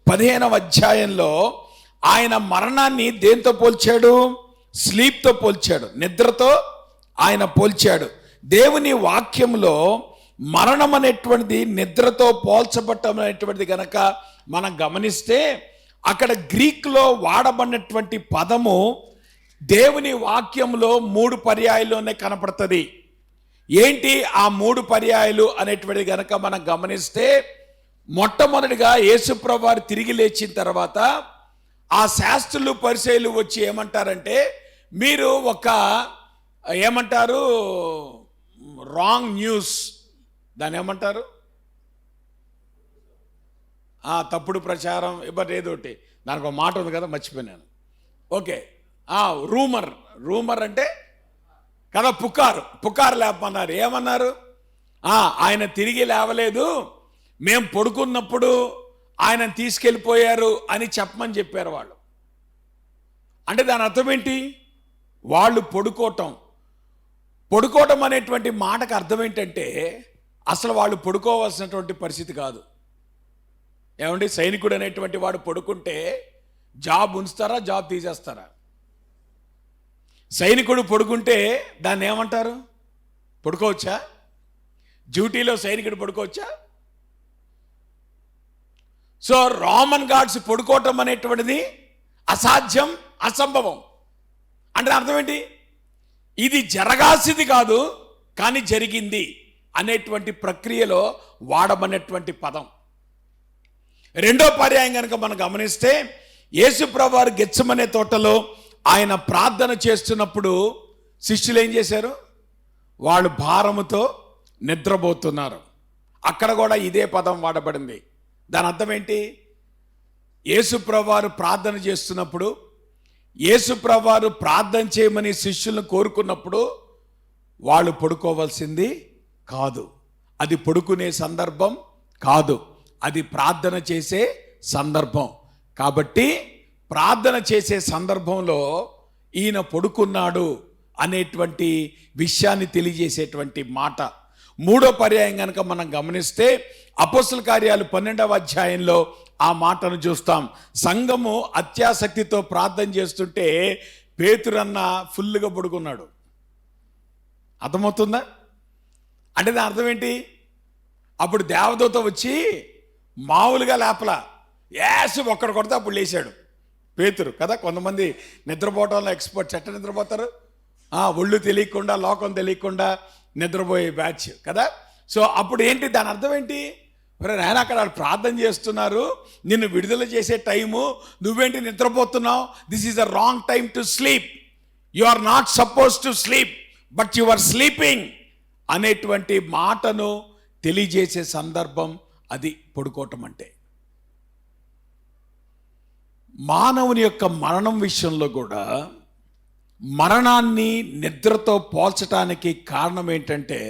15వ అధ్యాయంలో ఆయన మరణాన్ని దేంతో పోల్చాడు? స్లీప్తో పోల్చాడు, నిద్రతో ఆయన పోల్చాడు. దేవుని వాక్యంలో మరణం అనేటువంటిది నిద్రతో పోల్చబట్టం అనేటువంటిది కనుక మనం గమనిస్తే అక్కడ గ్రీక్లో వాడబడినటువంటి పదము దేవుని వాక్యంలో 3 పర్యాయాల్లోనే కనపడుతుంది. ఏంటి ఆ 3 పర్యాయాలు అనేటువంటిది కనుక మనం గమనిస్తే, మొట్టమొదటిగా యేసుప్రభు వారు తిరిగి లేచిన తర్వాత ఆ శాస్త్రులు పరిసయ్యులు వచ్చి ఏమంటారంటే, మీరు ఒక ఏమంటారు రాంగ్ న్యూస్, దాన్ని ఏమంటారు, తప్పుడు ప్రచారం, ఇవ్వరు ఏదోటి, దానికి ఒక మాట ఉంది కదా, మర్చిపోయినాను. ఓకే, రూమర్ అంటే కదా, పుకారు లేపమన్నారు. ఏమన్నారు? ఆయన తిరిగి లేవలేదు, మేము పడుకున్నప్పుడు ఆయన తీసుకెళ్ళిపోయారు అని చెప్పమని చెప్పారు వాళ్ళు. అంటే దాని అర్థం ఏంటి? వాళ్ళు పడుకోవటం అనేటువంటి మాటకు అర్థం ఏంటంటే అసలు వాళ్ళు పడుకోవాల్సినటువంటి పరిస్థితి కాదు. ఏమండి, సైనికుడు అనేటువంటి వాడు పడుకుంటే జాబ్ ఉంచుతారా, జాబ్ తీసేస్తారా? సైనికుడు పడుకుంటే దాన్ని ఏమంటారు? పడుకోవచ్చా? డ్యూటీలో సైనికుడు పడుకోవచ్చా? సో రోమన్ గార్డ్స్ పడుకోవటం అనేటువంటిది అసాధ్యం, అసంభవం. అంటే అర్థం ఏంటి? ఇది జరగాల్సింది కాదు, కానీ జరిగింది అనేటువంటి ప్రక్రియలో వాడబడినటువంటి పదం. రెండో పర్యాయం కనుక మనం గమనిస్తే, యేసుప్రభు వారు గెత్సెమనే తోటలో ఆయన ప్రార్థన చేస్తున్నప్పుడు శిష్యులు ఏం చేశారు? వాళ్ళు భారముతో నిద్రపోతున్నారు. అక్కడ కూడా ఇదే పదం వాడబడింది. దాని అర్థం ఏంటి? యేసుప్రభు వారు ప్రార్థన చేస్తున్నప్పుడు, యేసుప్రభు వారు ప్రార్థన చేయమని శిష్యులను కోరుకున్నప్పుడు వాళ్ళు పడుకోవాల్సింది కాదు. అది పడుకునే సందర్భం కాదు, అది ప్రార్థన చేసే సందర్భం. కాబట్టి ప్రార్థన చేసే సందర్భంలో ఈయన పడుకున్నాడు అనేటువంటి విషయాన్ని తెలియజేసేటువంటి మాట. మూడో పర్యాయం కనుక మనం గమనిస్తే అపోస్తల కార్యాలు 12వ అధ్యాయంలో ఆ మాటను చూస్తాం. సంఘము అత్యాసక్తితో ప్రార్థన చేస్తుంటే పేతురన్న ఫుల్గా పడుకున్నాడు. అర్థమవుతుందా? అంటే దాని అర్థం ఏంటి? అప్పుడు దేవదూత వచ్చి మామూలుగా లేపలా, యాస్ ఒక్కడు కొడితే అప్పుడు లేచాడు పేతురు కదా. కొంతమంది నిద్రపోవటంలో ఎక్స్పర్ట్స్. ఎట్ట నిద్రపోతారు? ఒళ్ళు తెలియకుండా, లోకం తెలియకుండా నిద్రపోయే బ్యాచ్ కదా. సో అప్పుడు ఏంటి దాని అర్థం ఏంటి? నేను అక్కడ ప్రార్థన చేస్తున్నారు, నిన్ను విడుదల చేసే టైము, నువ్వేంటి నిద్రపోతున్నావు? This is a wrong time to sleep. You are not suppose to sleep but you are sleeping అనేటువంటి మాటను తెలియజేసే సందర్భం అది పడుకోవటం అంటే. మానవుని యొక్క మరణం విషయంలో కూడా మరణాన్ని నిద్రతో పోల్చడానికి కారణం ఏంటంటే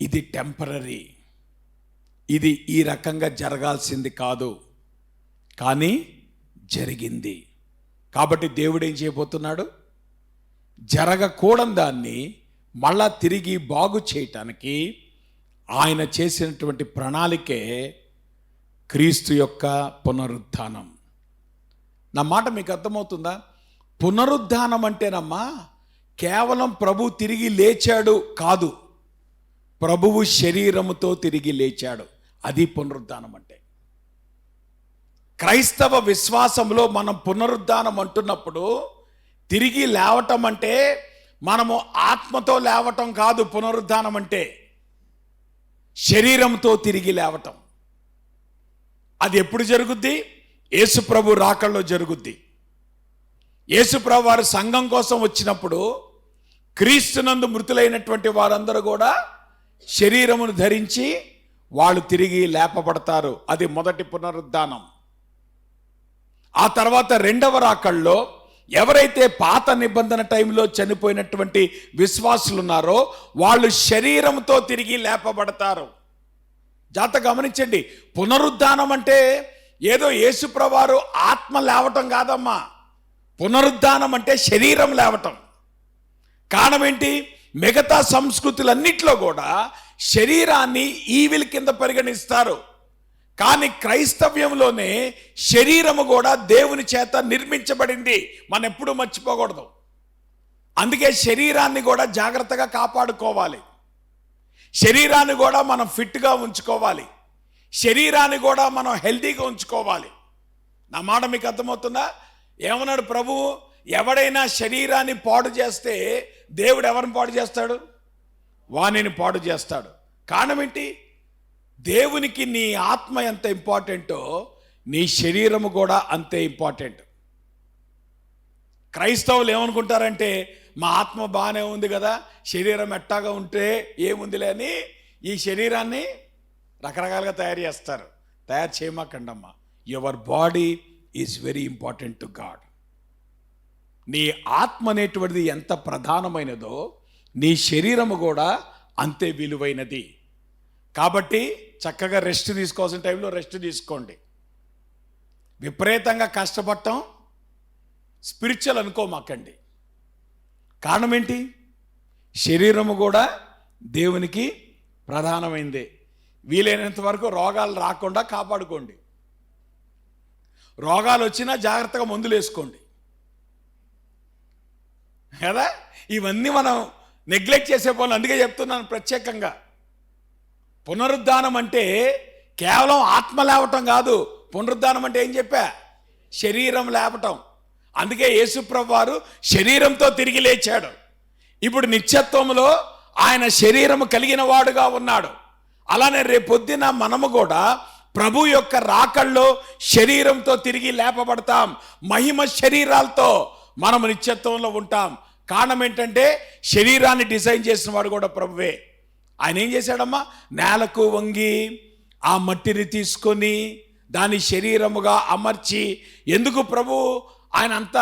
ఇది టెంపరరీ, ఇది ఈ రకంగా జరగాల్సింది కాదు, కానీ జరిగింది. కాబట్టి దేవుడు ఏం చేయబోతున్నాడు? జరగకూడని దాన్ని మళ్ళా తిరిగి బాగు చేయటానికి ఆయన చేసినటువంటి ప్రణాళికే క్రీస్తు యొక్క పునరుత్థానం. నా మాట మీకు అర్థమవుతుందా? పునరుద్ధానం అంటేనమ్మా కేవలం ప్రభు తిరిగి లేచాడు కాదు, ప్రభువు శరీరముతో తిరిగి లేచాడు. అది పునరుద్ధానం అంటే. క్రైస్తవ విశ్వాసంలో మనం పునరుద్ధానం అంటున్నప్పుడు తిరిగి లేవటం అంటే మనము ఆత్మతో లేవటం కాదు. పునరుద్ధానం అంటే శరీరంతో తిరిగి లేవటం. అది ఎప్పుడు జరుగుద్ది? యేసుప్రభు రాకల్లో జరుగుద్ది. యేసుప్రభు వారు సంఘం కోసం వచ్చినప్పుడు క్రీస్తునందు మృతులైనటువంటి వారందరూ కూడా శరీరమును ధరించి వాళ్ళు తిరిగి లేపబడతారు. అది మొదటి పునరుద్ధానం. ఆ తర్వాత రెండవ రాకల్లో ఎవరైతే పాత నిబంధన టైంలో చనిపోయినటువంటి విశ్వాసులు ఉన్నారో వాళ్ళు శరీరంతో తిరిగి లేపబడతారు. జాగ్రత్త గమనించండి. పునరుద్ధానం అంటే ఏదో యేసుప్రభువారు ఆత్మ లేవటం కాదమ్మా. పునరుద్ధానం అంటే శరీరం లేవటం. కారణం ఏంటి? మిగతా సంస్కృతులన్నిట్లో కూడా శరీరాన్ని ఈవిల్ కింద పరిగణిస్తారు, కానీ క్రైస్తవ్యంలోనే శరీరము కూడా దేవుని చేత నిర్మించబడింది. మనం ఎప్పుడూ మర్చిపోకూడదు. అందుకే శరీరాన్ని కూడా జాగ్రత్తగా కాపాడుకోవాలి. శరీరాన్ని కూడా మనం ఫిట్గా ఉంచుకోవాలి. శరీరాన్ని కూడా మనం హెల్తీగా ఉంచుకోవాలి. నా మాట మీకు అర్థమవుతుందా? ఏమన్నాడు ప్రభువు? ఎవడైనా శరీరాన్ని పాడు చేస్తే దేవుడు ఎవరిని పాడు చేస్తాడు? వానిని పాడు చేస్తాడు. కారణం ఏంటి? దేవునికి నీ ఆత్మ ఎంత ఇంపార్టెంటో నీ శరీరము కూడా అంతే ఇంపార్టెంట్. క్రైస్తవులు ఏమనుకుంటారంటే మా ఆత్మ బాగానే ఉంది కదా, శరీరం ఎట్టాగా ఉంటే ఏముందిలే అని ఈ శరీరాన్ని రకరకాలుగా తయారు చేస్తారు. తయారు చేయమాకండమ్మా. Your body is very important to God. నీ ఆత్మ అనేటువంటిది ఎంత ప్రధానమైనదో నీ శరీరము కూడా అంతే విలువైనది. కాబట్టి చక్కగా రెస్ట్ తీసుకోవాల్సిన టైంలో రెస్ట్ తీసుకోండి. విపరీతంగా కష్టపడటం స్పిరిచువల్ అనుకోమాకండి. కారణం ఏంటి? శరీరము కూడా దేవునికి ప్రధానమైందే. వీలైనంత వరకు రోగాలు రాకుండా కాపాడుకోండి. రోగాలు వచ్చినా జాగ్రత్తగా మందులు వేసుకోండి కదా. ఇవన్నీ మనం నెగ్లెక్ట్ చేసే పనులు. అందుకే చెప్తున్నాను ప్రత్యేకంగా. పునరుద్ధానం అంటే కేవలం ఆత్మ లేవటం కాదు. పునరుద్ధానం అంటే ఏం చెప్పా? శరీరం లేపటం. అందుకే యేసుప్రభు వారు శరీరంతో తిరిగి లేచాడు. ఇప్పుడు నిత్యత్వంలో ఆయన శరీరము కలిగిన వాడుగా ఉన్నాడు. అలానే రేపొద్దున మనము కూడా ప్రభు యొక్క రాకల్లో శరీరంతో తిరిగి లేపబడతాం. మహిమ శరీరాలతో మనము నిత్యత్వంలో ఉంటాం. కారణం ఏంటంటే శరీరాన్ని డిజైన్ చేసిన వాడు కూడా ప్రభువే. ఆయన ఏం చేశాడమ్మా? నేలకు వంగి ఆ మట్టిని తీసుకొని దాని శరీరముగా అమర్చి. ఎందుకు ప్రభు ఆయన అంత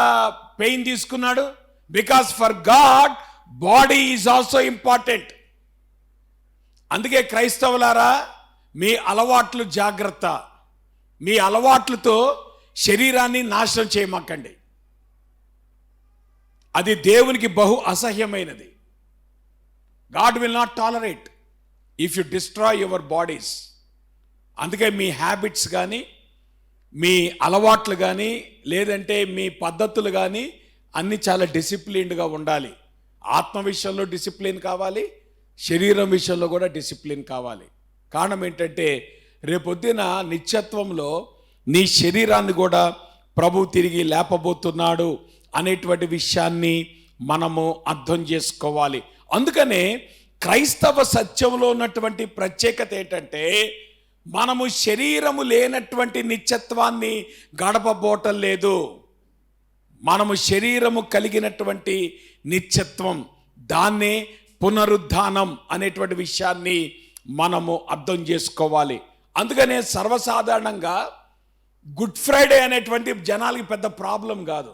పెయిన్ తీసుకున్నాడు? Because for God body is also important. అందుకే క్రైస్తవులారా, మీ అలవాట్లు జాగ్రత్త. మీ అలవాట్లతో శరీరాన్ని నాశనం చేయమాకండి. అది దేవునికి బహు అసహ్యమైనది. God will not tolerate if you destroy your bodies. అందుకే మీ హ్యాబిట్స్ కానీ, మీ అలవాట్లు కానీ, లేదంటే మీ పద్ధతులు కానీ అన్నీ చాలా డిసిప్లిన్డ్గా ఉండాలి. ఆత్మ విషయంలో డిసిప్లిన్ కావాలి, శరీరం విషయంలో కూడా డిసిప్లిన్ కావాలి. కారణం ఏంటంటే రేపొద్దున నిత్యత్వంలో నీ శరీరాన్ని కూడా ప్రభు తిరిగి లేపబోతున్నాడు అనేటువంటి విషయాన్ని మనము అర్థం చేసుకోవాలి. అందుకనే క్రైస్తవ సత్యంలో ఉన్నటువంటి ప్రత్యేకత ఏంటంటే మనము శరీరము లేనటువంటి నిత్యత్వాన్ని గడపబోటం లేదు. మనము శరీరము కలిగినటువంటి నిత్యత్వం, దాన్నే పునరుద్ధానం అనేటువంటి విషయాన్ని మనము అర్థం చేసుకోవాలి. అందుకనే సర్వసాధారణంగా గుడ్ ఫ్రైడే అనేటువంటి జనాలకి పెద్ద ప్రాబ్లం కాదు.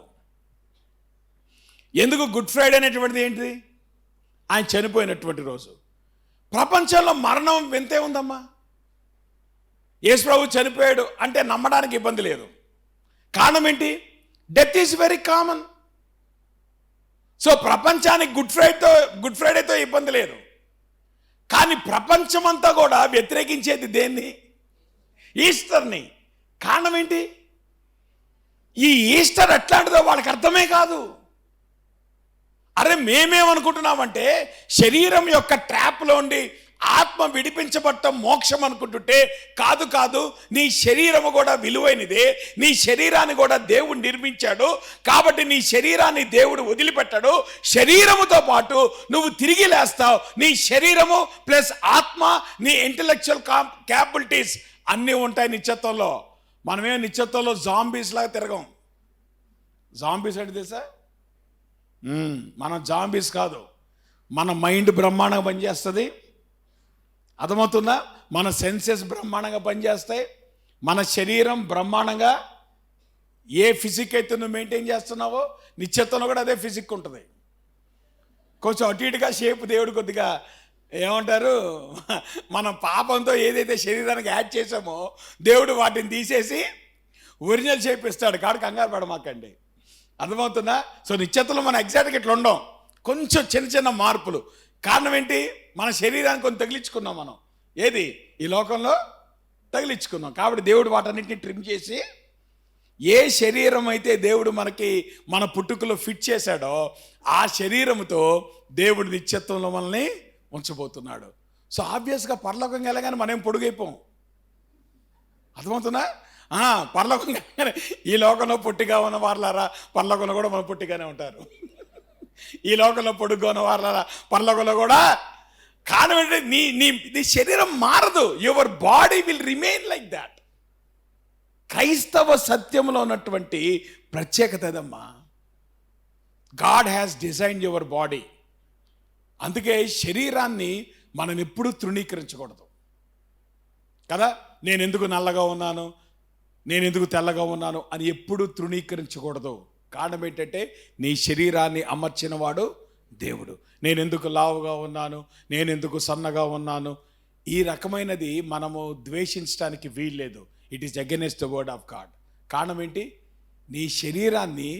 ఎందుకు గుడ్ ఫ్రైడే అనేటువంటిది ఏంటిది? ఆయన చనిపోయినటువంటి రోజు. ప్రపంచంలో మరణం వింతే ఉందమ్మా. యేసు ప్రభు చనిపోయాడు అంటే నమ్మడానికి ఇబ్బంది లేదు. కారణం ఏంటి? Death is very common. So ప్రపంచానికి గుడ్ ఫ్రైడేతో ఇబ్బంది లేదు. కానీ ప్రపంచమంతా కూడా వ్యతిరేకించేది దేన్ని? ఈస్టర్ని. కారణం ఏంటి? ఈ ఈస్టర్ ఎట్లాంటిదో వాళ్ళకి అర్థమే కాదు. అరే మేమేమనుకుంటున్నామంటే శరీరం యొక్క ట్రాప్లో ఉండి ఆత్మ విడిపించబడటం మోక్షం అనుకుంటుంటే కాదు కాదు, నీ శరీరము కూడా విలువైనదే. నీ శరీరాన్ని కూడా దేవుడు నిర్మించాడు. కాబట్టి నీ శరీరాన్ని దేవుడు వదిలిపెట్టాడు. శరీరముతో పాటు నువ్వు తిరిగి లేస్తావు. నీ శరీరము ప్లస్ ఆత్మ, నీ ఇంటలెక్చువల్ క్యాపబిలిటీస్ అన్నీ ఉంటాయి నిత్యత్వంలో. మనమే నిత్యత్వంలో జాంబీస్ లాగా తిరగం. జాంబీస్ అంటే తెలుసా? మనం జాంబీస్ కాదు. మన మైండ్ బ్రహ్మాండంగా పనిచేస్తుంది. అర్థమవుతుందా? మన సెన్సెస్ బ్రహ్మాండంగా పనిచేస్తాయి. మన శరీరం బ్రహ్మాండంగా ఏ ఫిజిక్ అయితే నువ్వు మెయింటైన్ చేస్తున్నావో నిత్యత్వంలో కూడా అదే ఫిజిక్ ఉంటుంది. కొంచెం అటు ఇటుగా షేప్ దేవుడు కొద్దిగా ఏమంటారు, మన పాపంతో ఏదైతే శరీరానికి యాడ్ చేసామో దేవుడు వాటిని తీసేసి ఒరిజినల్ షేప్ ఇస్తాడు. కాబట్టి కంగారు పడమాకండి. అర్థమవుతుందా? సో నిత్యత్వంలో మనం ఎగ్జాక్ట్గా ఇట్లా ఉండం. కొంచెం చిన్న చిన్న మార్పులు. కారణం ఏంటి? మన శరీరాన్ని కొంచెం తగిలించుకున్నాం. మనం ఏది ఈ లోకంలో తగిలించుకున్నాం. కాబట్టి దేవుడు వాటన్నిటిని ట్రిమ్ చేసి ఏ శరీరం అయితే దేవుడు మనకి మన పుట్టుకలో ఫిట్ చేశాడో ఆ శరీరంతో దేవుడు నిత్యత్వంలో మనల్ని ఉంచబోతున్నాడు. సో ఆబ్వియస్గా పరలోకం వెళ్ళగానే మనం పొడుగైపోం. అర్థమవుతుందా? పరలోకం వెళ్ళగానే ఈ లోకంలో పొట్టిగా ఉన్న వారులారా పరలోకంలో కూడా మన పొట్టిగానే ఉంటారు. ఈ లోకంలో పొడుగ్గా ఉన్న వారులారా పరలోకంలో కూడా. కారణం ఏంటంటే నీ శరీరం మారదు. Your body will remain like that. క్రైస్తవ సత్యంలో ఉన్నటువంటి ప్రత్యేకత అదమ్మా. God has designed your body. అందుకే శరీరాన్ని మనం ఎప్పుడూ తృణీకరించకూడదు కదా. నేను ఎందుకు నల్లగా ఉన్నాను, నేను ఎందుకు తెల్లగా ఉన్నాను అని ఎప్పుడూ తృణీకరించకూడదు. కారణం ఏంటంటే నీ శరీరాన్ని అమర్చినవాడు దేవుడు. నేను ఎందుకు లావుగా ఉన్నాను, నేను ఎందుకు సన్నగా ఉన్నాను, ఈ రకమైనది మనము ద్వేషించడానికి వీల్లేదు. It is against the word of God. కారణం ఏంటి? నీ శరీరాన్ని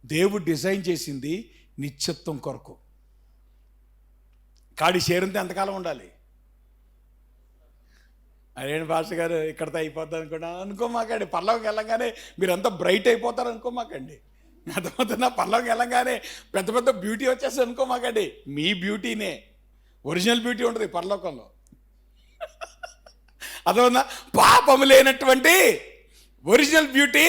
దేవుడు డిజైన్ చేసింది నిత్యత్వం కొరకు. కాడి శరీరంతో ఎంతకాలం ఉండాలి? అదేంటి పాస్టర్ గారు ఇక్కడితో అయిపోద్ది అనుకోమాకండి. పర్లోకి వెళ్ళగానే మీరంతా బ్రైట్ అయిపోతారు అనుకోమాకండి. అర్థమవుతున్నా? పర్లోకి వెళ్ళగానే పెద్ద పెద్ద బ్యూటీ వచ్చేస్తుంది అనుకోమాకండి. మీ బ్యూటీనే ఒరిజినల్ బ్యూటీ ఉంటుంది పరలోకంలో. అర్థమవుతుందా? పాపము లేనటువంటి ఒరిజినల్ బ్యూటీ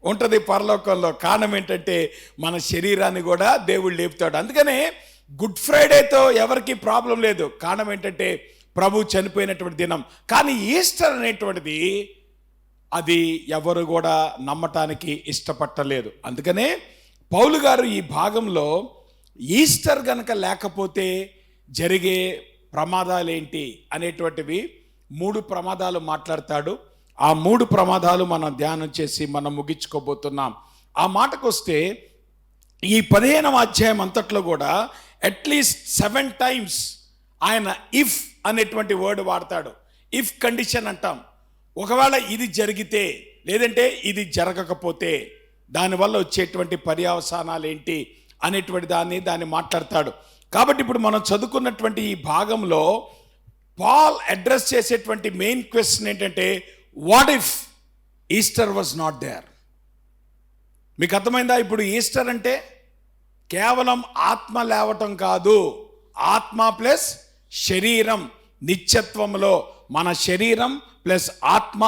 ఉంటుంది పరలోకంలో. కారణం ఏంటంటే మన శరీరాన్ని కూడా దేవుడు లేపుతాడు. అందుకనే గుడ్ ఫ్రైడేతో ఎవరికి ప్రాబ్లం లేదు. కారణం ఏంటంటే ప్రభు చనిపోయినటువంటి దినం. కానీ ఈస్టర్ అనేటువంటిది అది ఎవరు కూడా నమ్మటానికి ఇష్టపట్టలేదు. అందుకనే పౌలు గారు ఈ భాగంలో ఈస్టర్ గనక లేకపోతే జరిగే ప్రమాదాలు ఏంటి అనేటువంటివి 3 ప్రమాదాలు మాట్లాడతాడు. ఆ 3 ప్రమాదాలు మనం ధ్యానం చేసి మనం ముగించుకోబోతున్నాం. ఆ మాటకు వస్తే ఈ 15వ అధ్యాయం అంతట్లో కూడా అట్లీస్ట్ 7 times ఆయన ఇఫ్ అనేటువంటి వర్డ్ వాడతాడు. ఇఫ్ కండిషన్ అంటాం. ఒకవేళ ఇది జరిగితే, లేదంటే ఇది జరగకపోతే దానివల్ల వచ్చేటువంటి పర్యవసానాలు ఏంటి అనేటువంటి దాన్ని మాట్లాడతాడు. కాబట్టి ఇప్పుడు మనం చదువుకున్నటువంటి ఈ భాగంలో పాల్ అడ్రస్ చేసేటువంటి మెయిన్ క్వశ్చన్ ఏంటంటే, what if Easter was not there? మీకు అర్థమైందా? ఇప్పుడు ఈస్టర్ అంటే కేవలం ఆత్మ లేవటం కాదు, ఆత్మ ప్లస్ శరీరం, నిత్యత్వంలో మన శరీరం ప్లస్ ఆత్మ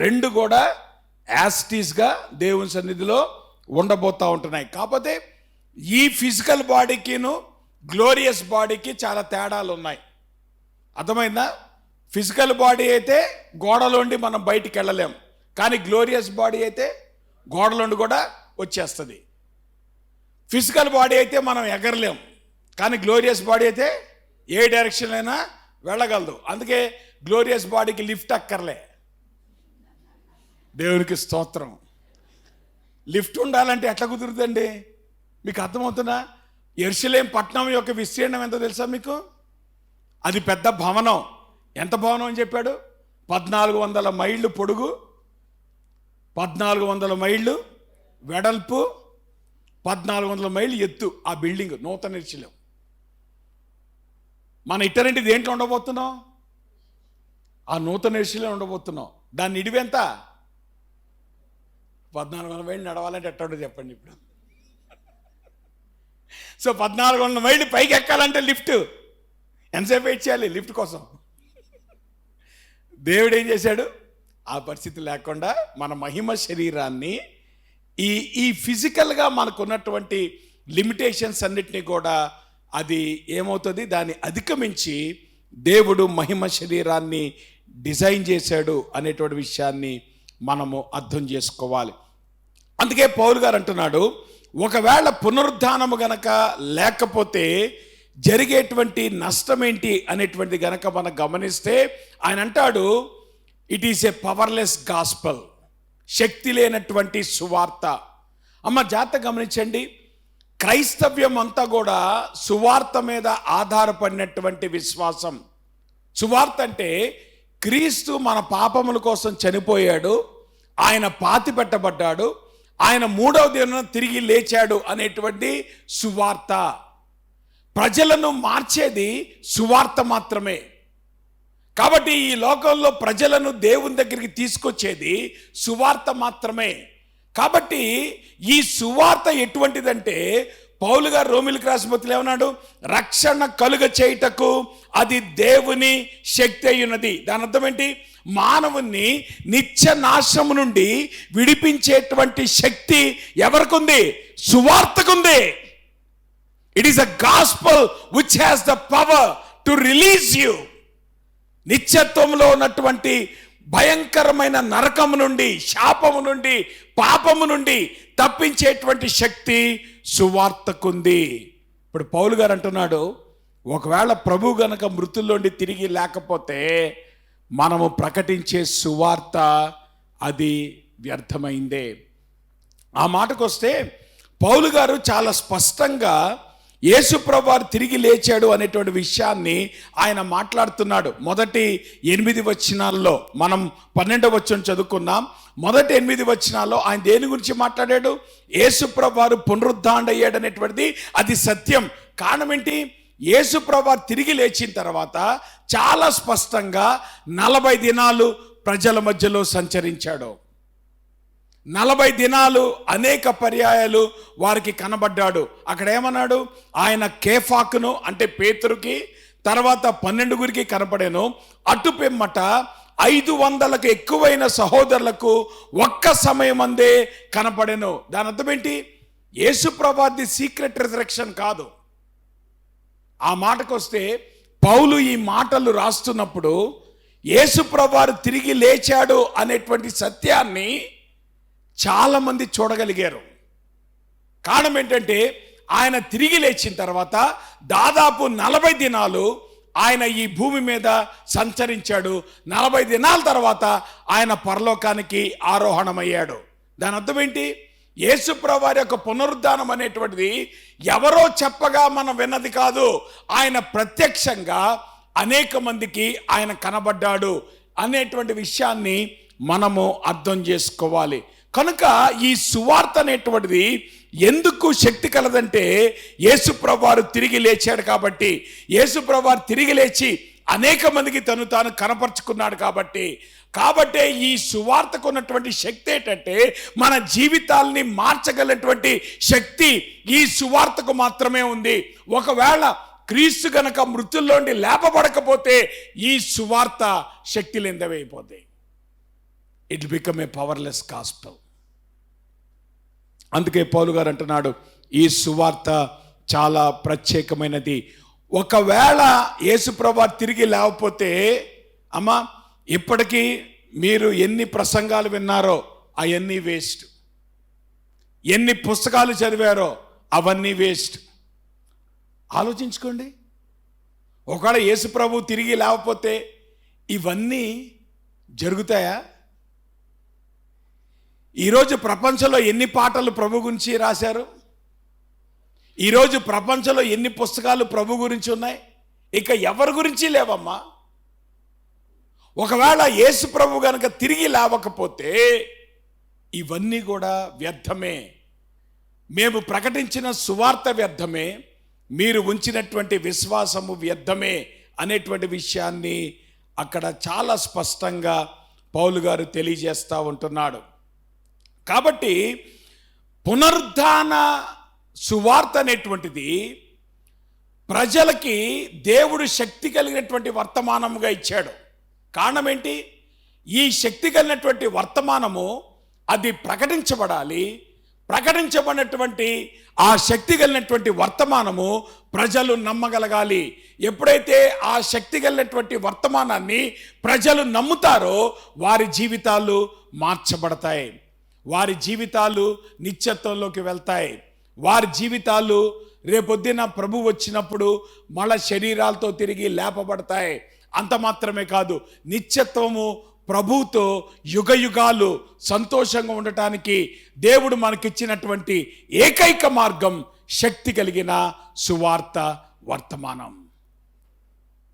రెండు కూడా యాస్టీస్గా దేవుని సన్నిధిలో ఉండబోతూ ఉంటున్నాయి. కాకపోతే ఈ ఫిజికల్ బాడీకిను గ్లోరియస్ బాడీకి చాలా తేడాలు ఉన్నాయి. అర్థమైందా? ఫిజికల్ బాడీ అయితే గోడలోండి మనం బయటికి వెళ్ళలేం, కానీ గ్లోరియస్ బాడీ అయితే గోడలోండి కూడా వచ్చేస్తుంది. ఫిజికల్ బాడీ అయితే మనం ఎగరలేం, కానీ గ్లోరియస్ బాడీ అయితే ఏ డైరెక్షన్ అయినా వెళ్ళగలదు. అందుకే గ్లోరియస్ బాడీకి లిఫ్ట్ అక్కర్లే. దేవునికి స్తోత్రం. లిఫ్ట్ ఉండాలంటే ఎట్లా కుదురుతుందండి? మీకు అర్థమవుతుందా? యెరూషలేము పట్టణం యొక్క విస్తీర్ణం ఎంతో తెలుసా మీకు? అది పెద్ద భవనం. ఎంత భవనం అని చెప్పాడు? 1400 మైళ్ళు పొడుగు, 1400 మైళ్ళు వెడల్పు, 1400 మైళ్ళు ఎత్తు ఆ బిల్డింగ్, నూతన యెరూషలేము. మన ఇటరెంటి దేంట్లో ఉండబోతున్నాం? ఆ నూతన యెరూషలేము ఉండబోతున్నాం. దాని నిడివి ఎంత? 1400 మైళ్ళు నడవాలంటే ఎట్లా ఉండదు చెప్పండి ఇప్పుడు. సో 1400 మైళ్ళు పైకి ఎక్కాలంటే లిఫ్ట్ ఎంతసేపు వెయిట్ చేయాలి లిఫ్ట్ కోసం? దేవుడు ఏం చేశాడు? ఆ పరిస్థితి లేకుండా మన మహిమ శరీరాన్ని ఈ ఫిజికల్గా మనకున్నటువంటి లిమిటేషన్స్ అన్నిటినీ కూడా అది ఏమవుతుంది, దాన్ని అధిగమించి దేవుడు మహిమ శరీరాన్ని డిజైన్ చేశాడు అనేటువంటి విషయాన్ని మనము అర్థం చేసుకోవాలి. అందుకే పౌలు గారు అంటున్నాడు, ఒకవేళ పునరుద్ధానము గనక లేకపోతే జరిగేటువంటి నష్టం ఏంటి అనేటువంటి గనక మనం గమనిస్తే ఆయన అంటాడు, it is a powerless gospel, శక్తి లేనటువంటి సువార్త. అమ్మ జాగ్రత్త గమనించండి, క్రైస్తవ్యం అంతా కూడా సువార్త మీద ఆధారపడినటువంటి విశ్వాసం. సువార్త అంటే క్రీస్తు మన పాపముల కోసం చనిపోయాడు, ఆయన పాతి పెట్టబడ్డాడు, ఆయన 3వ దినాన తిరిగి లేచాడు అనేటువంటి సువార్త. ప్రజలను మార్చేది సువార్త మాత్రమే. కాబట్టి ఈ లోకంలో ప్రజలను దేవుని దగ్గరికి తీసుకొచ్చేది సువార్త మాత్రమే. కాబట్టి ఈ సువార్త ఎటువంటిదంటే, పౌలు గారు రోమిలికి రాసిన పత్రికలో ఏమన్నాడు? రక్షణ కలుగ చేయుటకు అది దేవుని శక్తి అయి ఉన్నది. దాని అర్థం ఏంటి? మానవుణ్ణి నిత్య నాశము నుండి విడిపించేటువంటి శక్తి ఎవరికుంది? సువార్తకుంది. It is a gospel which has the power to release you. నిత్యత్వంలో ఉన్నటువంటి భయంకరమైన నరకము నుండి, శాపము నుండి, పాపము నుండి తప్పించేటువంటి శక్తి సువార్తకుంది. ఇప్పుడు పౌలు గారు అంటున్నాడు, ఒకవేళ ప్రభు గనక మృతుల్లోండి తిరిగి లేకపోతే మనము ప్రకటించే సువార్త అది వ్యర్థమైందే. ఆ మాటకు వస్తే పౌలు గారు చాలా స్పష్టంగా యేసు ప్రభువారు తిరిగి లేచాడు అనేటువంటి విషయాన్ని ఆయన మాట్లాడుతున్నాడు. మొదటి 8 వచనాల్లో మనం 12వ వచనం చదువుకున్నాం. మొదటి 8 వచనాల్లో ఆయన దేని గురించి మాట్లాడాడు? యేసు ప్రభువారు పునరుద్ధానుడయ్యాడు అనేటువంటిది అది సత్యం. కారణం ఏంటి? యేసు ప్రభువారు తిరిగి లేచిన తర్వాత చాలా స్పష్టంగా 40 దినాలు ప్రజల మధ్యలో సంచరించాడు. 40 దినాలు అనేక పర్యాయాలు వారికి కనబడ్డాడు. అక్కడ ఏమన్నాడు? ఆయన కేఫాకును అంటే పేతురుకి, తర్వాత 12 కనపడాను. అటు పిమ్మట 500కు ఎక్కువైన సహోదరులకు ఒక్క సమయం అందే కనపడాను. దాని అర్థం ఏంటి? యేసు ప్రభువారి సీక్రెట్ రిజరెక్షన్ కాదు. ఆ మాటకు వస్తే పౌలు ఈ మాటలు రాస్తున్నప్పుడు యేసు ప్రభువారు తిరిగి లేచాడు అనేటువంటి సత్యాన్ని చాలా మంది చూడగలిగారు. కారణం ఏంటంటే ఆయన తిరిగి లేచిన తర్వాత దాదాపు 40 దినాలు ఆయన ఈ భూమి మీద సంచరించాడు. 40 దినాల తర్వాత ఆయన పరలోకానికి ఆరోహణమయ్యాడు. దాని అర్థం ఏంటి? యేసు ప్రభువారి యొక్క పునరుద్ధానం అనేటువంటిది ఎవరో చెప్పగా మనం విన్నది కాదు. ఆయన ప్రత్యక్షంగా అనేక మందికి ఆయన కనబడ్డాడు అనేటువంటి విషయాన్ని మనము అర్థం చేసుకోవాలి. కనుక ఈ సువార్త అనేటువంటిది ఎందుకు శక్తి కలదంటే యేసుప్రభువారు తిరిగి లేచాడు కాబట్టి, యేసుప్రభువారు తిరిగి లేచి అనేక మందికి తాను కనపరుచుకున్నాడు కాబట్టే ఈ సువార్తకు ఉన్నటువంటి శక్తి ఏంటంటే మన జీవితాల్ని మార్చగలిగినటువంటి శక్తి ఈ సువార్తకు మాత్రమే ఉంది. ఒకవేళ క్రీస్తు గనక మృతుల్లోండి లేపబడకపోతే ఈ సువార్త శక్తి లేనిదైపోతుంది. It become a powerless gospel. అందుకే పౌలు గారు అంటున్నాడు, ఈ సువార్త చాలా ప్రత్యేకమైనది. ఒకవేళ యేసుప్రభువు తిరిగి లేకపోతే అమ్మా, ఇప్పటికీ మీరు ఎన్ని ప్రసంగాలు విన్నారో అవన్నీ వేస్ట్, ఎన్ని పుస్తకాలు చదివారో అవన్నీ వేస్ట్. ఆలోచించుకోండి. ఒకవేళ యేసుప్రభువు తిరిగి లేకపోతే ఇవన్నీ జరుగుతాయా? ఈరోజు ప్రపంచంలో ఎన్ని పాటలు ప్రభు గురించి రాశారు, ఈరోజు ప్రపంచంలో ఎన్ని పుస్తకాలు ప్రభు గురించి ఉన్నాయి, ఇక ఎవరి గురించి లేవమ్మా. ఒకవేళ యేసు ప్రభు గనక తిరిగి లేవకపోతే ఇవన్నీ కూడా వ్యర్థమే. మేము ప్రకటించిన సువార్త వ్యర్థమే, మీరు ఉంచినటువంటి విశ్వాసము వ్యర్థమే అనేటువంటి విషయాన్ని అక్కడ చాలా స్పష్టంగా పౌలు గారు తెలియజేస్తూ ఉంటున్నాడు. కాబట్టి పునరుద్ధాన సువార్త అనేటువంటిది ప్రజలకి దేవుడు శక్తి కలిగినటువంటి వర్తమానముగా ఇచ్చాడు. కారణం ఏంటి? ఈ శక్తి కలిగినటువంటి వర్తమానము అది ప్రకటించబడాలి. ప్రకటించబడినటువంటి ఆ శక్తి కలిగినటువంటి వర్తమానము ప్రజలు నమ్మగలగాలి. ఎప్పుడైతే ఆ శక్తి కలిగినటువంటి వర్తమానాన్ని ప్రజలు నమ్ముతారో వారి జీవితాలు మార్చబడతాయి, వారి జీవితాలు నిత్యత్వంలోకి వెళ్తాయి, వారి జీవితాలు రేపొద్దున ప్రభు వచ్చినప్పుడు మళ్ళా శరీరాలతో తిరిగి లేపబడతాయి. అంత మాత్రమే కాదు, నిత్యత్వము ప్రభువుతో యుగయుగాలు సంతోషంగా ఉండటానికి దేవుడు మనకిచ్చినటువంటి ఏకైక మార్గం శక్తి కలిగిన సువార్త వర్తమానం.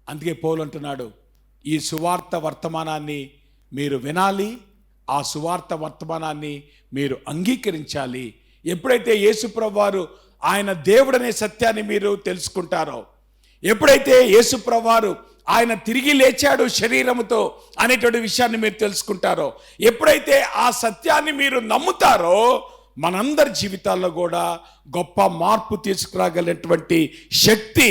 అందుకే పౌలు అంటున్నాడు, ఈ సువార్త వర్తమానాన్ని మీరు వినాలి, ఆ సువార్త వర్తమానాన్ని మీరు అంగీకరించాలి. ఎప్పుడైతే యేసుప్రభువారు ఆయన దేవుడనే సత్యాన్ని మీరు తెలుసుకుంటారో, ఎప్పుడైతే యేసుప్రభువారు ఆయన తిరిగి లేచాడు శరీరముతో అనేటువంటి విషయాన్ని మీరు తెలుసుకుంటారో, ఎప్పుడైతే ఆ సత్యాన్ని మీరు నమ్ముతారో మనందరి జీవితాల్లో కూడా గొప్ప మార్పు తీసుకురాగలిగినటువంటి శక్తి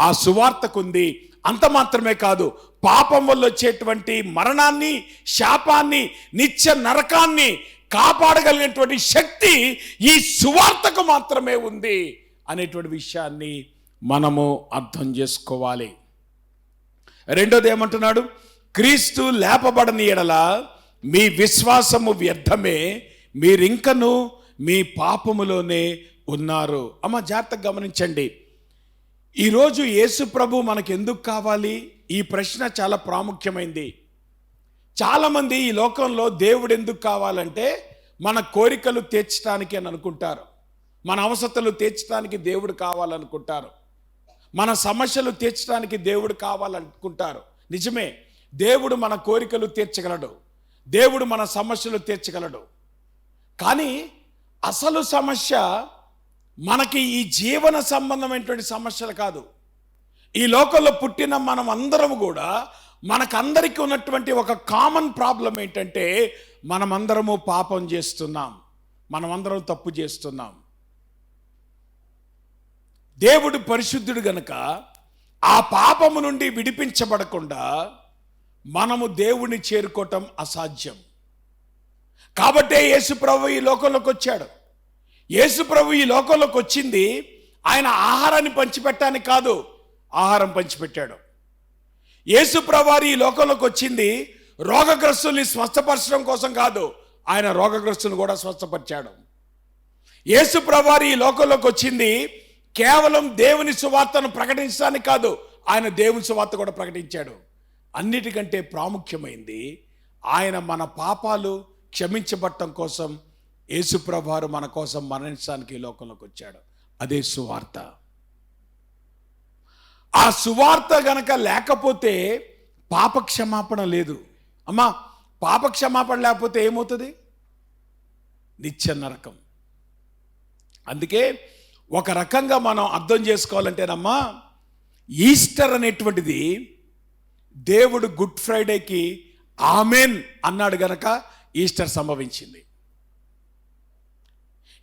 ఆ సువార్తకుంది. అంత మాత్రమే కాదు, పాపం వల్ల వచ్చేటువంటి మరణాన్ని, శాపాన్ని, నిత్య నరకాన్ని కాపాడగలిగినటువంటి శక్తి ఈ సువార్తకు మాత్రమే ఉంది అనేటువంటి విషయాన్ని మనము అర్థం చేసుకోవాలి. రెండోది ఏమంటున్నాడు? క్రీస్తు లేపబడని ఎడల మీ విశ్వాసము వ్యర్థమే, మీరింకను మీ పాపములోనే ఉన్నారు. అమ్మ జాగ్రత్తగా గమనించండి. ఈరోజు యేసు ప్రభు మనకు ఎందుకు కావాలి? ఈ ప్రశ్న చాలా ప్రాముఖ్యమైంది. చాలామంది ఈ లోకంలో దేవుడు ఎందుకు కావాలంటే మన కోరికలు తీర్చడానికి అని అనుకుంటారు, మన అవసరతలు తీర్చడానికి దేవుడు కావాలనుకుంటారు, మన సమస్యలు తీర్చడానికి దేవుడు కావాలనుకుంటారు. నిజమే, దేవుడు మన కోరికలు తీర్చగలడు, దేవుడు మన సమస్యలు తీర్చగలడు. కానీ అసలు సమస్య మనకి ఈ జీవన సంబంధమైనటువంటి సమస్యలు కాదు. ఈ లోకంలో పుట్టిన మనం అందరం కూడా మనకందరికీ ఉన్నటువంటి ఒక కామన్ ప్రాబ్లం ఏంటంటే మనమందరము పాపం చేస్తున్నాం, మనమందరం తప్పు చేస్తున్నాం. దేవుడు పరిశుద్ధుడు గనుక ఆ పాపము నుండి విడిపించబడకుండా మనము దేవుణ్ణి చేరుకోవటం అసాధ్యం. కాబట్టే యేసుప్రభు ఈ లోకంలోకి వచ్చాడు. యేసుప్రభు ఈ లోకంలోకి వచ్చింది ఆయన ఆహారాన్ని పంచిపెట్టడానికి కాదు, ఆహారం పంచిపెట్టాడు. యేసుప్రభు ఈ లోకంలోకి వచ్చింది రోగగ్రస్తుల్ని స్వస్థపరచడం కోసం కాదు, ఆయన రోగగ్రస్తుని కూడా స్వస్థపరిచాడు. యేసుప్రభు ఈ లోకంలోకి వచ్చింది కేవలం దేవుని సువార్తను ప్రకటించడానికి కాదు, ఆయన దేవుని సువార్త కూడా ప్రకటించాడు. అన్నిటికంటే ప్రాముఖ్యమైంది ఆయన మన పాపాలు క్షమించబడటం కోసం యేసుప్రభువారు మన కోసం మరణించడానికి ఈ లోకంలోకి వచ్చాడు. అదే సువార్త. ఆ సువార్త గనక లేకపోతే పాప క్షమాపణ లేదు. అమ్మా, పాప క్షమాపణ లేకపోతే ఏమవుతుంది? నిత్య నరకం. అందుకే ఒక రకంగా మనం అర్థం చేసుకోవాలంటేనమ్మా, ఈస్టర్ అనేటువంటిది దేవుడు గుడ్ ఫ్రైడేకి ఆమెన్ అన్నాడు గనక ఈస్టర్ సంభవించింది.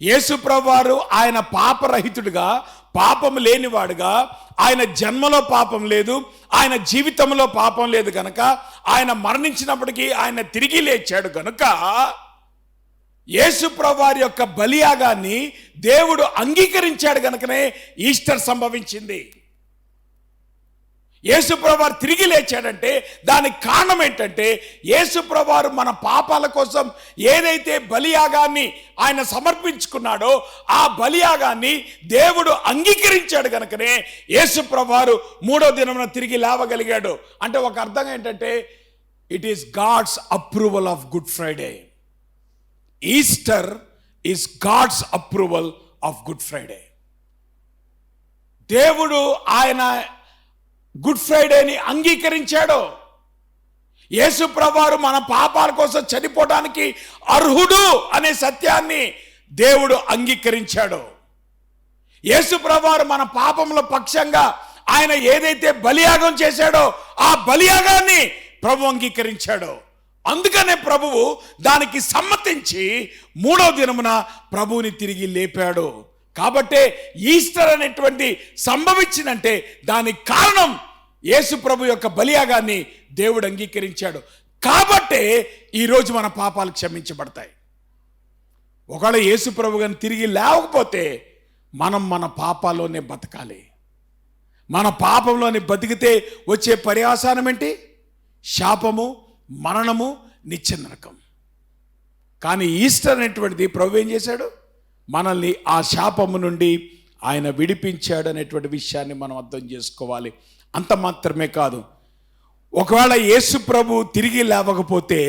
యేసు ప్రభువారు ఆయన పాపరహితుడిగా, పాపం లేనివాడుగా, ఆయన జన్మలో పాపం లేదు, ఆయన జీవితంలో పాపం లేదు గనక, ఆయన మరణించినప్పటికీ ఆయన తిరిగి లేచాడు గనుక యేసు ప్రభువారి యొక్క బలియాగాన్ని దేవుడు అంగీకరించాడు గనుకనే ఈస్టర్ సంభవించింది. యేసు ప్రభువారు తిరిగి లేచాడంటే దానికి కారణం ఏంటంటే, యేసు ప్రభువారు మన పాపాల కోసం ఏదైతే బలియాగాన్ని ఆయన సమర్పించుకున్నాడో ఆ బలియాగాన్ని దేవుడు అంగీకరించాడు కనుకనే యేసు ప్రభువారు 3వ దినమున తిరిగి లేవగలిగాడు. అంటే ఒక అర్థం ఏంటంటే, it is God's approval of Good Friday. Easter is God's approval of Good Friday. దేవుడు ఆయన గుడ్ ఫ్రైడేని అంగీకరించాడు. యేసు ప్రభువారు మన పాపాల కోసం చనిపోవడానికి అర్హుడు అనే సత్యాన్ని దేవుడు అంగీకరించాడు. యేసు ప్రభువారు మన పాపముల పక్షంగా ఆయన ఏదైతే బలియాగం చేశాడో ఆ బలియాగాన్ని ప్రభు అంగీకరించాడు. అందుకనే ప్రభువు దానికి సమ్మతించి 3వ దినమున ప్రభువుని తిరిగి లేపాడు. కాబట్టే ఈస్టర్ అనేటువంటి సంభవించిందంటే దానికి కారణం యేసు ప్రభు యొక్క బలియాగాన్ని దేవుడు అంగీకరించాడు. కాబట్టే ఈరోజు మన పాపాలు క్షమించబడతాయి. ఒకవేళ యేసు ప్రభు గారిని తిరిగి లేవకపోతే మనం మన పాపాల్లోనే బతకాలి. మన పాపంలోనే బతికితే వచ్చే పర్యావసానం ఏంటి? శాపము, మరణము, నిత్య నరకం. కానీ ఈస్టర్ అనేటువంటిది ప్రభు ఏం చేశాడు? మనల్ని ఆ శాపము నుండి ఆయన విడిపించాడు అనేటువంటి విషయాన్ని మనం అర్థం చేసుకోవాలి. అంత మాత్రమే కాదు, ఒకవేళ యేసు ప్రభు తిరిగి లేవకపోతే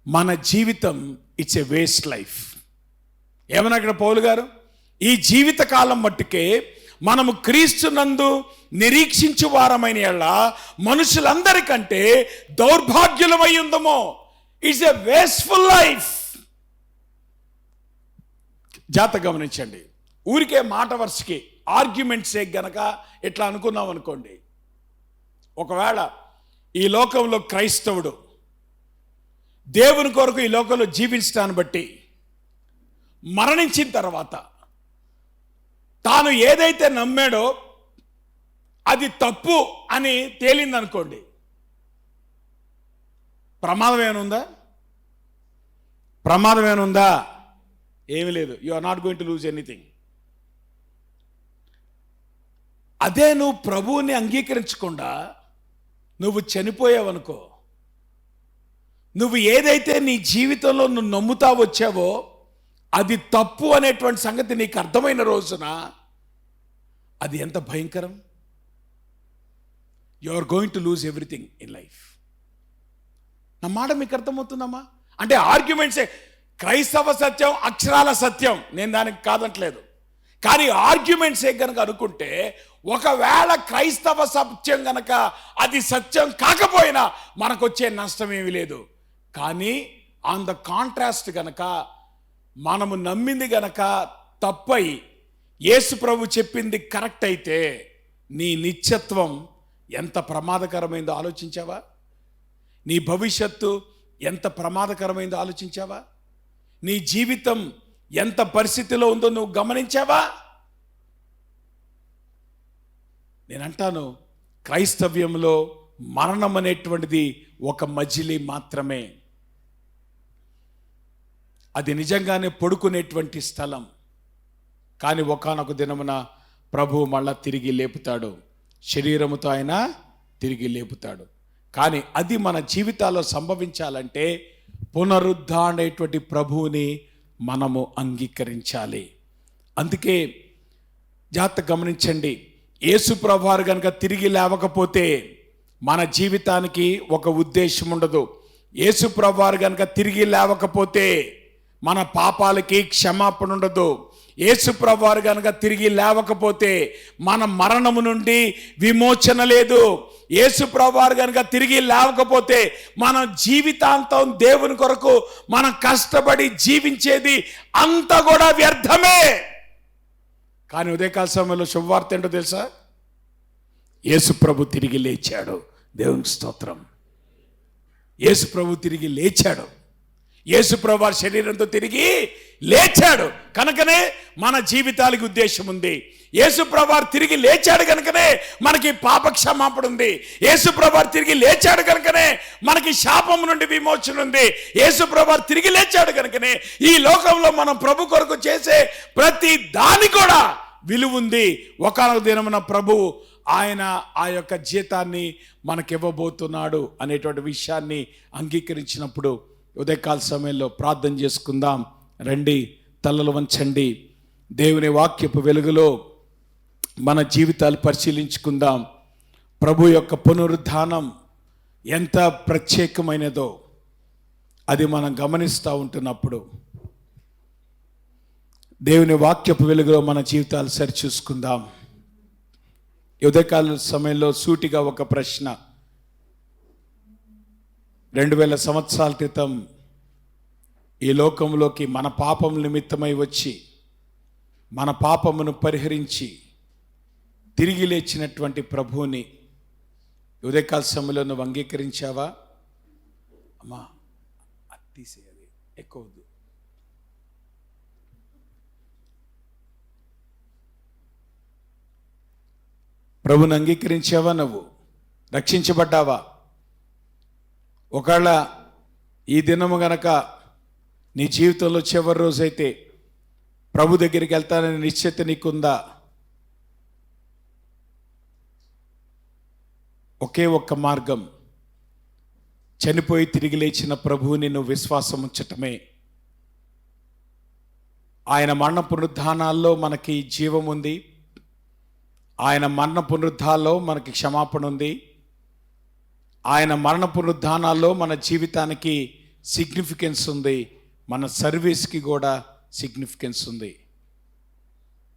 మన జీవితం ఇట్స్ ఎ వేస్ట్ లైఫ్. ఏమన్నా ఇక్కడ పౌలు గారు, ఈ జీవిత కాలం మట్టుకే మనము క్రీస్తునందు నిరీక్షించు వారమైన యెడల మనుషులందరికంటే దౌర్భాగ్యులమై ఉందమో. It's a wasteful life. జాగ్రత్త గమనించండి. ఊరికే మాట వరుసకి ఆర్గ్యుమెంట్స్ గనక ఇట్లా అనుకున్నాం అనుకోండి, ఒకవేళ ఈ లోకంలో క్రైస్తవుడు దేవుని కొరకు ఈ లోకంలో జీవించడాన్ని బట్టి మరణించిన తర్వాత తాను ఏదైతే నమ్మాడో అది తప్పు అని తేలిందనుకోండి, ప్రమాదం ఏమనుందా? ప్రమాదం ఏమనుందా? ఏమీ లేదు. You are not going to lose anything. అదే నువ్వు ప్రభువుని అంగీకరించకుండా నువ్వు చనిపోయావనుకో, నువ్వు ఏదైతే నీ జీవితంలో నువ్వు నమ్ముతా వచ్చావో అది తప్పు అనేటువంటి సంగతి నీకు అర్థమైన రోజున అది ఎంత భయంకరం. You are going to lose everything in life. నా మాట మీకు అర్థమవుతుందమ్మా? అంటే ఆర్గ్యుమెంట్సే. క్రైస్తవ సత్యం అక్షరాల సత్యం, నేను దానికి కాదంటలేదు. కానీ ఆర్గ్యుమెంట్సే కనుక అనుకుంటే, ఒకవేళ క్రైస్తవ సత్యం గనక అది సత్యం కాకపోయినా మనకు వచ్చే నష్టం ఏమీ లేదు. కానీ ఆన్ ద కాంట్రాస్ట్ గనక మనము నమ్మింది గనక తప్పై యేసు ప్రభు చెప్పింది కరెక్ట్ అయితే నీ నిత్యత్వం ఎంత ప్రమాదకరమైందో ఆలోచించావా? నీ భవిష్యత్తు ఎంత ప్రమాదకరమైందో ఆలోచించావా? నీ జీవితం ఎంత పరిస్థితిలో ఉందో నువ్వు గమనించావా? నేనంటాను, క్రైస్తవ్యంలో మరణం అనేటువంటిది ఒక మజిలీ మాత్రమే. అది నిజంగానే పడుకునేటువంటి స్థలం. కానీ ఒకానొక దినమున ప్రభువు మళ్ళా తిరిగి లేపుతాడు. శరీరముతో ఆయన తిరిగి లేపుతాడు. కానీ అది మన జీవితాల్లో సంభవించాలంటే పునరుద్ధారణటువంటి ప్రభువుని మనము అంగీకరించాలి. అందుకే జాగ్రత్త గమనించండి. యేసు ప్రభువారు కనుక తిరిగి లేవకపోతే మన జీవితానికి ఒక ఉద్దేశం ఉండదు. యేసు ప్రభువారు కనుక తిరిగి లేవకపోతే మన పాపాలకి క్షమాపణ ఉండదు. యేసు ప్రభువారు కనుక తిరిగి లేవకపోతే మన మరణము నుండి విమోచన లేదు. యేసు ప్రభువారు కనుక తిరిగి లేవకపోతే మన జీవితాంతం దేవుని కొరకు మనం కష్టపడి జీవించేది అంతా కూడా వ్యర్థమే. కానీ ఉదయకాల సమయంలో శుభవార్త ఏంటో తెలుసా? యేసు ప్రభు తిరిగి లేచాడు. దేవునికి స్తోత్రం. యేసు ప్రభు తిరిగి లేచాడు. యేసు ప్రభు వారి శరీరంతో తిరిగి లేచాడు కనుకనే మన జీవితాలకు ఉద్దేశం ఉంది. యేసు ప్రభు వారు తిరిగి లేచాడు కనుకనే మనకి పాప క్షమాపణ ఉంది. యేసు ప్రభు వారు తిరిగి లేచాడు కనుకనే మనకి శాపం నుండి విమోచన ఉంది. యేసు ప్రభు వారు తిరిగి లేచాడు కనుకనే ఈ లోకంలో మనం ప్రభు కొరకు చేసే ప్రతి దాని కూడా విలువ ఉంది. ఒకానొక దినమున ప్రభు ఆయన ఆ యొక్క జీతాన్ని మనకివ్వబోతున్నాడు అనేటువంటి విషయాన్ని అంగీకరించినప్పుడు ఉదయకాల సమయంలో ప్రార్థన చేసుకుందాం. రండి, తలలు వంచండి. దేవుని వాక్యపు వెలుగులో మన జీవితాలు పరిశీలించుకుందాం. ప్రభు యొక్క పునరుద్ధానం ఎంత ప్రత్యేకమైనదో అది మనం గమనిస్తూ ఉంటున్నప్పుడు దేవుని వాక్యపు వెలుగులో మన జీవితాలు సరిచూసుకుందాం. ఉదయకాల సమయంలో సూటిగా ఒక ప్రశ్న. 2000 సంవత్సరాల క్రితం ఈ లోకంలోకి మన పాపం నిమిత్తమై వచ్చి మన పాపమును పరిహరించి తిరిగి లేచినటువంటి ప్రభువుని ఉదయకాల సమయంలో నువ్వు అంగీకరించావా? అమ్మా అది తీసేయాలి, ఎక్కువ వద్దు. ప్రభుని అంగీకరించావా? నువ్వు రక్షించబడ్డావా? ఒకవేళ ఈ దినము గనక నీ జీవితంలో చివరి రోజైతే ప్రభు దగ్గరికి వెళ్తానని నిశ్చయిత నీకుందా? ఒకే ఒక్క మార్గం, చనిపోయి తిరిగి లేచిన ప్రభువుని నువ్వు విశ్వాసం ఉంచటమే. ఆయన మరణ పునరుద్ధానాల్లో మనకి జీవం ఉంది. ఆయన మరణ పునరుద్ధాల్లో మనకి క్షమాపణ ఉంది. ఆయన మరణ పునరుద్ధానాల్లో మన జీవితానికి సిగ్నిఫికెన్స్ ఉంది. మన సర్వీస్కి కూడా సిగ్నిఫికెన్స్ ఉంది.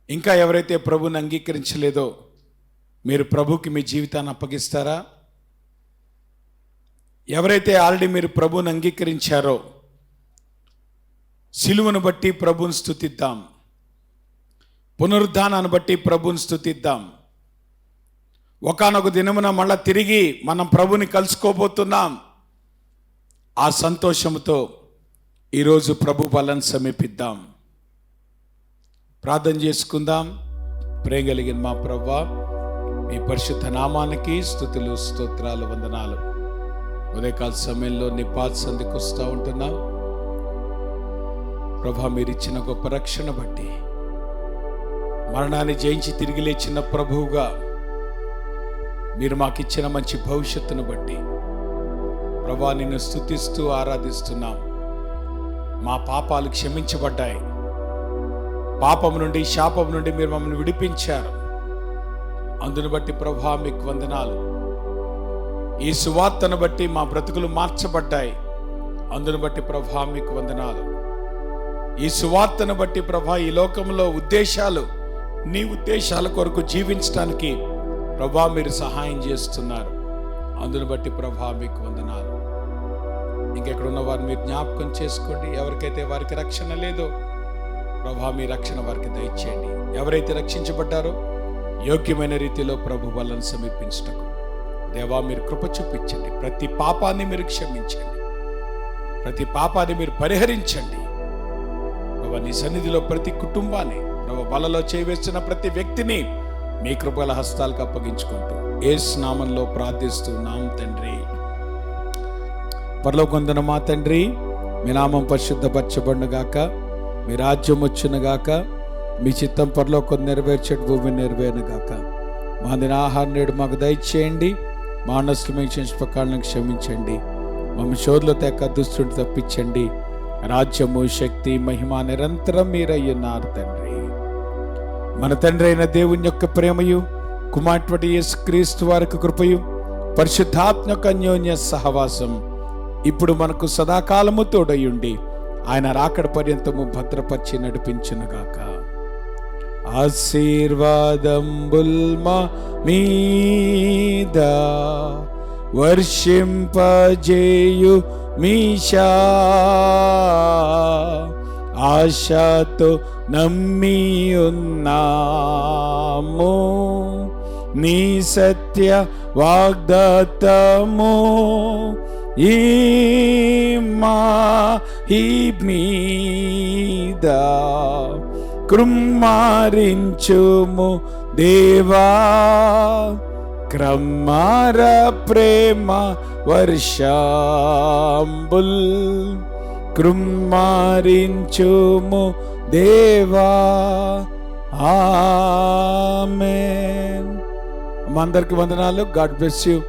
ఇంకా ఎవరైతే ప్రభుని అంగీకరించలేదో మీరు ప్రభుకి మీ జీవితాన్ని అప్పగిస్తారా? ఎవరైతే ఆల్రెడీ మీరు ప్రభుని అంగీకరించారో సిలువను బట్టి ప్రభుని స్తుతిద్దాం. పునరుద్ధానాన్ని బట్టి ప్రభుని స్తుతిద్దాం. ఒకానొక దినమున మళ్ళా తిరిగి మనం ప్రభుని కలుసుకోబోతున్నాం. ఆ సంతోషంతో ఈరోజు ప్రభు బలను సమీపిద్దాం. ప్రార్థన చేసుకుందాం. ప్రేమ కలిగిన మా ప్రభువా, మీ పరిశుద్ధ నామానికి స్తుతులు, స్తోత్రాలు, వందనాలు. ఉదయకాల సమయంలో నీ పాద సంధికి వస్తూ ఉంటున్నాం ప్రభా. మీరు ఇచ్చిన గొప్ప రక్షణ బట్టి, మరణాన్ని జయించి తిరిగి లేచిన ప్రభువుగా మీరు మాకిచ్చిన మంచి భవిష్యత్తును బట్టి ప్రభా నిన్ను స్తుతిస్తూ ఆరాధిస్తున్నాం. మా పాపాలు క్షమించబడ్డాయి. పాపం నుండి, శాపం నుండి మీరు మమ్మల్ని విడిపించారు. అందును బట్టి ప్రభా మీకు వందనాలు. ఈ సువార్తను బట్టి మా బ్రతుకులు మార్చబడ్డాయి. అందును బట్టి ప్రభా మీకు వందనాలు. ఈ సువార్తను బట్టి ప్రభా ఈ లోకంలో ఉద్దేశాలు, నీ ఉద్దేశాల కొరకు జీవించడానికి ప్రభా మీరు సహాయం చేస్తున్నారు. అందును బట్టి ప్రభా మీకు వందనాలు. ఇంకెక్కడున్న వారిని మీరు జ్ఞాపకం చేసుకోండి. ఎవరికైతే వారికి రక్షణ లేదో ప్రభా మీ రక్షణ వారికి దయచేయండి. ఎవరైతే రక్షించబడ్డారో యోగ్యమైన రీతిలో ప్రభు వలన సమీపించటకు దేవా మీరు కృప చూపించండి. ప్రతి పాపాన్ని మీరు క్షమించండి. ప్రతి పాపాన్ని మీరు పరిహరించండి. ప్రభా నీ సన్నిధిలో ప్రతి కుటుంబాన్ని, ప్రభు బలలో చేయవేస్తున్న ప్రతి వ్యక్తిని మీ కృపల హస్తాలకు అప్పగించుకుంటూ యేసు నామంలో ప్రార్థిస్తున్నాం తండ్రి. పరలోకమందున మా తండ్రి, మీ నామం పరిశుద్ధపరచబడునుగాక, మీ రాజ్యం వచ్చునుగాక, మీ చిత్తం పరలోకం నెరవేర్చడు భూమి నెరవేరునుగాక. మా దిన ఆహారం నేడు మాకు దయచేయండి. మా అన్నస్తులు మేము చేసిన ప్రకారం క్షమించండి. మమ్మల్ని శోధుల తెక్క దుష్టుని తప్పించండి. రాజ్యము, శక్తి, మహిమ నిరంతరం మీరయ్యున్నారు తండ్రి. మన తండ్రి అయిన దేవుని యొక్క ప్రేమయు, కుమారుడు యేసుక్రీస్తు వారికి కృపయు, పరిశుద్ధాత్మ యొక్క అన్యోన్య సహవాసం ఇప్పుడు మనకు సదాకాలము తోడయుండి ఆయన రాకడ పర్యంతము భద్రపరిచి నడిపించునుగాక. ఆశీర్వాదంబుల్ మా మీద వర్షింపజేయు మీషా, ఆశతో నమ్మి ఉన్నాము. నీ సత్య వాగ్దాతము ఈ మీద కృమ్మారించుము దేవా, క్రమ్మార ప్రేమ వర్షాంబుల్ కృమ్మారించుము దేవా. ఆమేన్. మా అందరికి వందనాలు. God bless you.